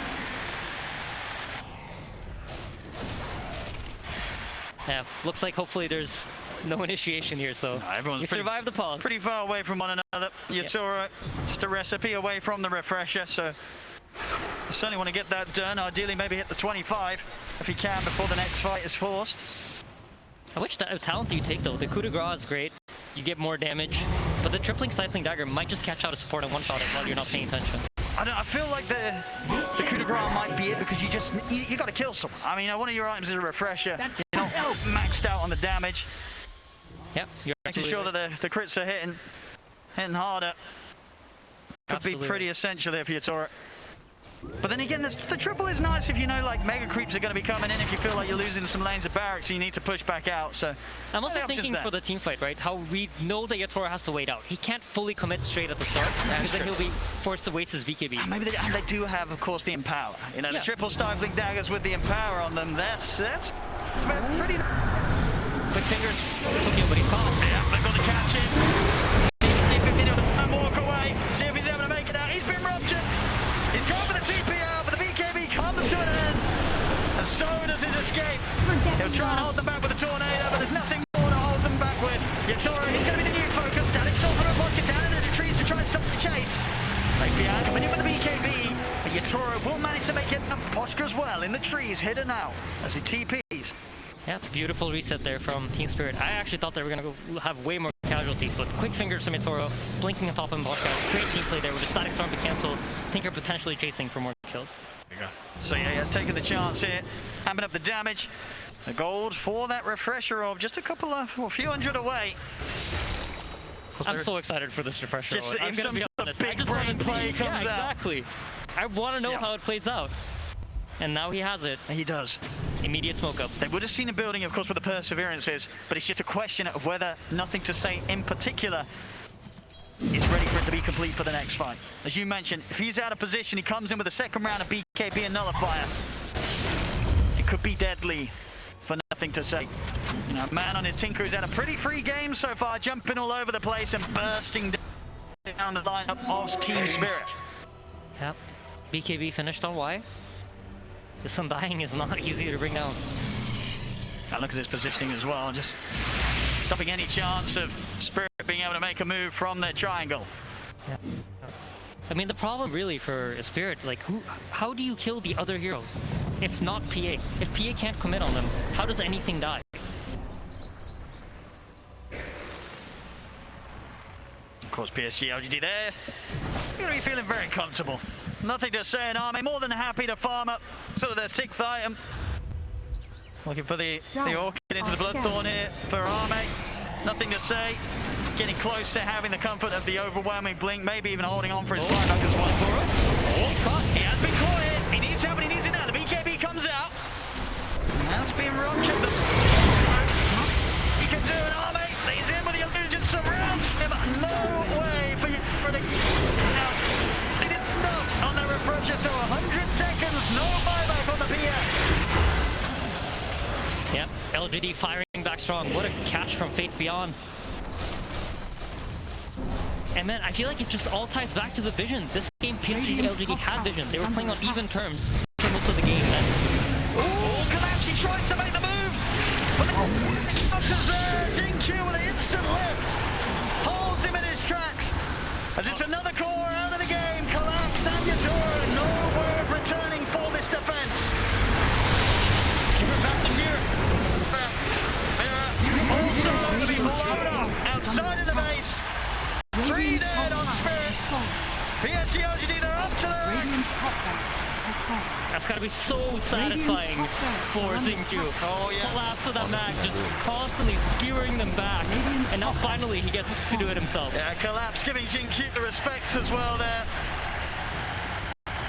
Yeah, looks like hopefully there's no initiation here, so everyone's we survived the pause. Pretty far away from one another. Yatoro, just a recipe away from the refresher, so you certainly want to get that done. Ideally, maybe hit the 25 if he can before the next fight is forced. Which talent do you take though? The coup de grace is great. You get more damage, but the tripling stifling dagger might just catch out a support and one-shot it while you're not paying attention. I feel like the coup de grace might be it because you got to kill someone. I mean, one of your items is a refresher. You're not maxed out on the damage. Yep, you're making sure that the crits are hitting harder. Could be pretty essential there for Yatoro. But then again, the triple is nice if you know like mega creeps are going to be coming in, if you feel like you're losing some lanes of barracks, so you need to push back out. So I'm also thinking for the team fight, right? How we know that Yatoro has to wait out. He can't fully commit straight at the start because then he'll be forced to waste his BKB. And maybe they do have, of course, the Empower. You know, the triple stifling daggers with the Empower on them. That's Pretty quick fingers. Took it, but he's caught. Yeah, they're going to catch him. And walk away. See if he's able to make it out. He's been ruptured. He's gone for the TPR, but the BKB comes to an end. And so does his escape. He'll try and hold them back with a tornado, but there's nothing more to hold them back with. Yatoro, he's going to be the new focus. Danik still from a pocket down into the trees to try and stop the chase. Like coming in with the BKB. And Yatoro will manage to make it. And Poshka as well in the trees, hidden out as he TPs. Yeah, beautiful reset there from Team Spirit. I actually thought they were going to go have way more casualties, but quick fingers from Yatoro, blinking on top of Poshka. Great team play there with a static storm to cancel. Tinker potentially chasing for more kills. There you go. So yeah, he has taken the chance here, hamming up the damage. The gold for that refresher of just a few hundred away. I'm so excited for this refresher. Just I'm going to be honest. big brain play comes out. Exactly. I want to know how it plays out. And now he has it. He does. Immediate smoke up. They would have seen a building, of course, where the perseverance is, but it's just a question of whether Nothing to Say in particular is ready for it to be complete for the next fight. As you mentioned, if he's out of position, he comes in with a second round of BKB and Nullifier. It could be deadly for Nothing to Say. You know, man on his Tinker who's had a pretty free game so far, jumping all over the place and bursting down the lineup of Team Spirit. Yep. BKB finished on Y. This Undying is not easy to bring down. Now look at his positioning as well, just stopping any chance of Spirit being able to make a move from their triangle. Yeah. I mean, the problem really for Spirit, like, how do you kill the other heroes? If not PA. If PA can't commit on them, how does anything die? Of course, Psg.Lgd there. You're gonna be feeling very comfortable. Nothing to Say in army, more than happy to farm up sort of their 6th item. Looking for the Orchid into the Bloodthorn here for Arme. Nothing to Say. Getting close to having the comfort of the overwhelming blink, maybe even holding on for his buyback as well. He has been caught here. He needs help and he needs it now. The BKB comes out. Has been ruptured. He can do it, Arme. He's in with the illusion, surrounds him. No way for you. Now, they didn't know on the refresher, so 100 seconds, no buyback on the PA. Yep, LGD firing back strong. What a catch from Faith Beyond. And man, I feel like it just all ties back to the vision. This game, Psg.Lgd had vision. They were playing on even terms for most of the game. Oh, Collapse, he tries to make the move. But the options there. Xinq with an instant lift. Holds him in his tracks. As it's another core out of the game. Collapse and Yatoro. No way of returning for this defense. Give it back to Mirror. Also to be blown up outside of the base. 3 dead on Spirit. Psg.Lgd, they're up to their ranks. That's gotta be so satisfying for Xinq. Oh yeah. Collapse with that mag, just constantly skewering them back. And now finally he gets to do it himself. Yeah, Collapse giving Xinq the respect as well there.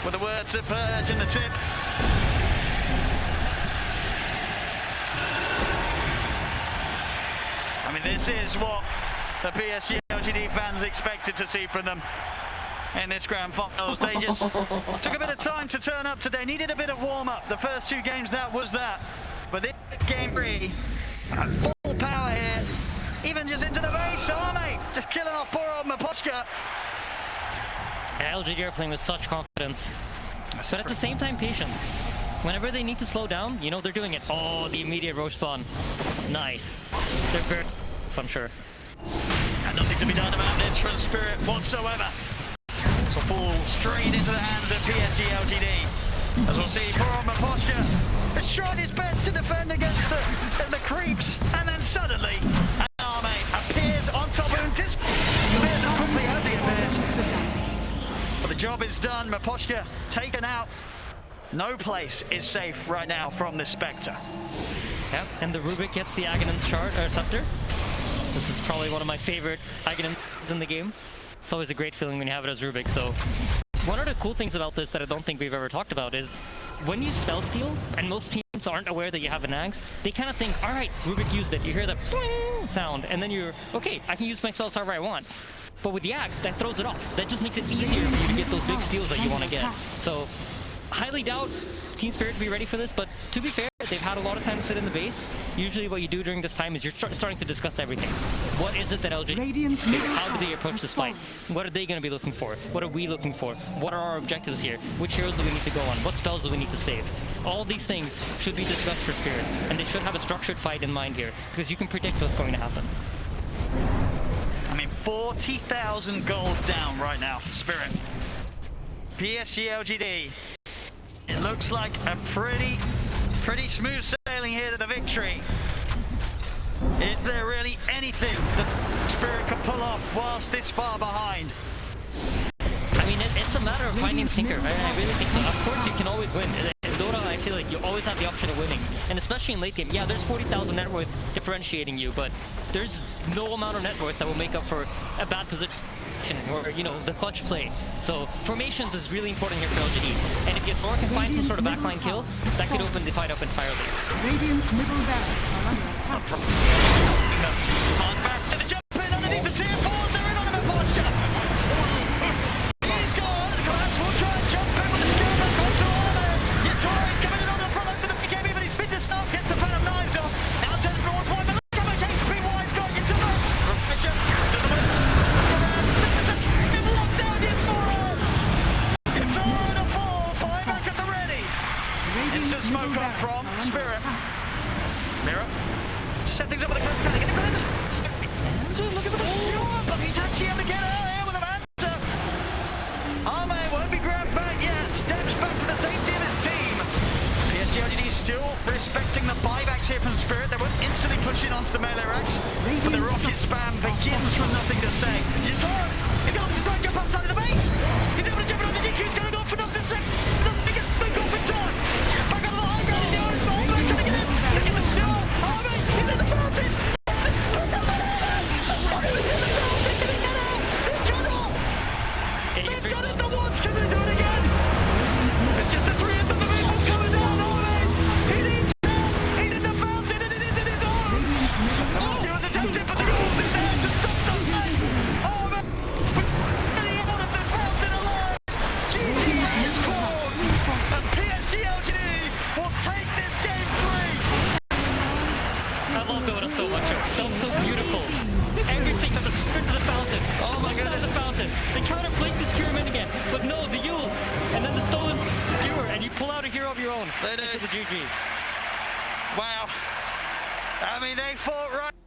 With the words of Purge in the tip. I mean, this is what the Psg.Lgd fans expected to see from them in this grand finals. They just took a bit of time to turn up today. Needed a bit of warm-up. The first 2 games, that was that. But this game 3, full power here. Even just into the base, Arme just killing off poor old Poshka. LGD are playing with such confidence. But at the same time, patience. Whenever they need to slow down, you know they're doing it. Oh, the immediate roach spawn. Nice. They're very... I'm sure. And nothing to be done about this from Spirit whatsoever. So fall straight into the hands of Psg.Lgd. As we'll see, poor old Poshka has tried his best to defend against the creeps, and then suddenly an Arme appears on top of him. Disappears as quickly as he appears. But the job is done. Poshka taken out. No place is safe right now from this Spectre. Yep, and the Rubik gets the Aghanim's scepter. This is probably one of my favorite Aghanims in the game. It's always a great feeling when you have it as Rubik. So one of the cool things about this that I don't think we've ever talked about is when you spell steal, and most teams aren't aware that you have an Ags, they kind of think, all right, Rubik used it. You hear the boing sound, and then you're, okay, I can use my spells however I want. But with the Ags, that throws it off. That just makes it easier for you to get those big steals that you want to get. So highly doubt Team Spirit to be ready for this, but to be fair, they've had a lot of time to sit in the base. Usually what you do during this time is you're starting to discuss everything. What is it that LGD do? How do they approach this fight? What are they going to be looking for? What are we looking for? What are our objectives here? Which heroes do we need to go on? What spells do we need to save? All these things should be discussed for Spirit, and they should have a structured fight in mind here, because you can predict what's going to happen. I mean, 40,000 gold down right now for Spirit. Psg.Lgd. It looks like a pretty smooth sailing here to the victory. Is there really anything that Spirit can pull off whilst this far behind? I mean, it's a matter of finding Xinq, right? I really think so. Of course, you can always win. In Dota, I feel like you always have the option of winning. And especially in late game, yeah, there's 40,000 net worth differentiating you, but there's no amount of net worth that will make up for a bad position or, you know, the clutch play. So formations is really important here for LGD. And if Yasuo can find some sort of backline kill, that could open the fight up entirely. Radiant's middle barracks are under attack. On back to the jump in underneath the tier 4s. They're in on him at posture. He's gone. Collapse will try and jump in with the skill back onto Arno. Yasuo is coming in on the front line for the BKB, but he's been to stop, gets the Phantom Knives off. Now turns for 1 point, but look how much HP Wise got. Yasuo. Reflection. Doesn't win. Lockdown Yasuo. Yasuo on a 4. Buyback at the ready. Instant smoke up from Spirit. Mirror. Set things up with a close panic. Look at the but he's actually able to get out here with a answer. Arme won't be grabbed back yet. Steps back to the safety of his team. Psg.Lgd still respecting the buybacks here from Spirit. They won't instantly push in onto the melee racks, but the rocket spam begins from nothing to say. Yasuo, he got to try and jump outside of the base. He's able to jump it on the GQ. He's going to go for nothing. Doesn't get the goal in time. Back up to the high ground in the Irish ball. Back trying to get in. Look at the snow. Arme, he's in the fountain. They've done it the once, can they do it again? It's just the 3 of them, the main one's coming down, Arme! He needs help! He's in the fountain and it is in his own! Oh, he was attempting, but the goal's in there to stop the fight! Arme! Getting out of the fountain alive! GG is called! And Psg.Lgd will take this game 3! I love Dota so much. It felt so beautiful. Everything from the sprint to the fountain. Oh my god, the fountain. They counterflank the Skewerman again, but no, the Yules, and then the stolen Skewer, and you pull out a hero of your own. They do. Into the GG. Wow. I mean, they fought right.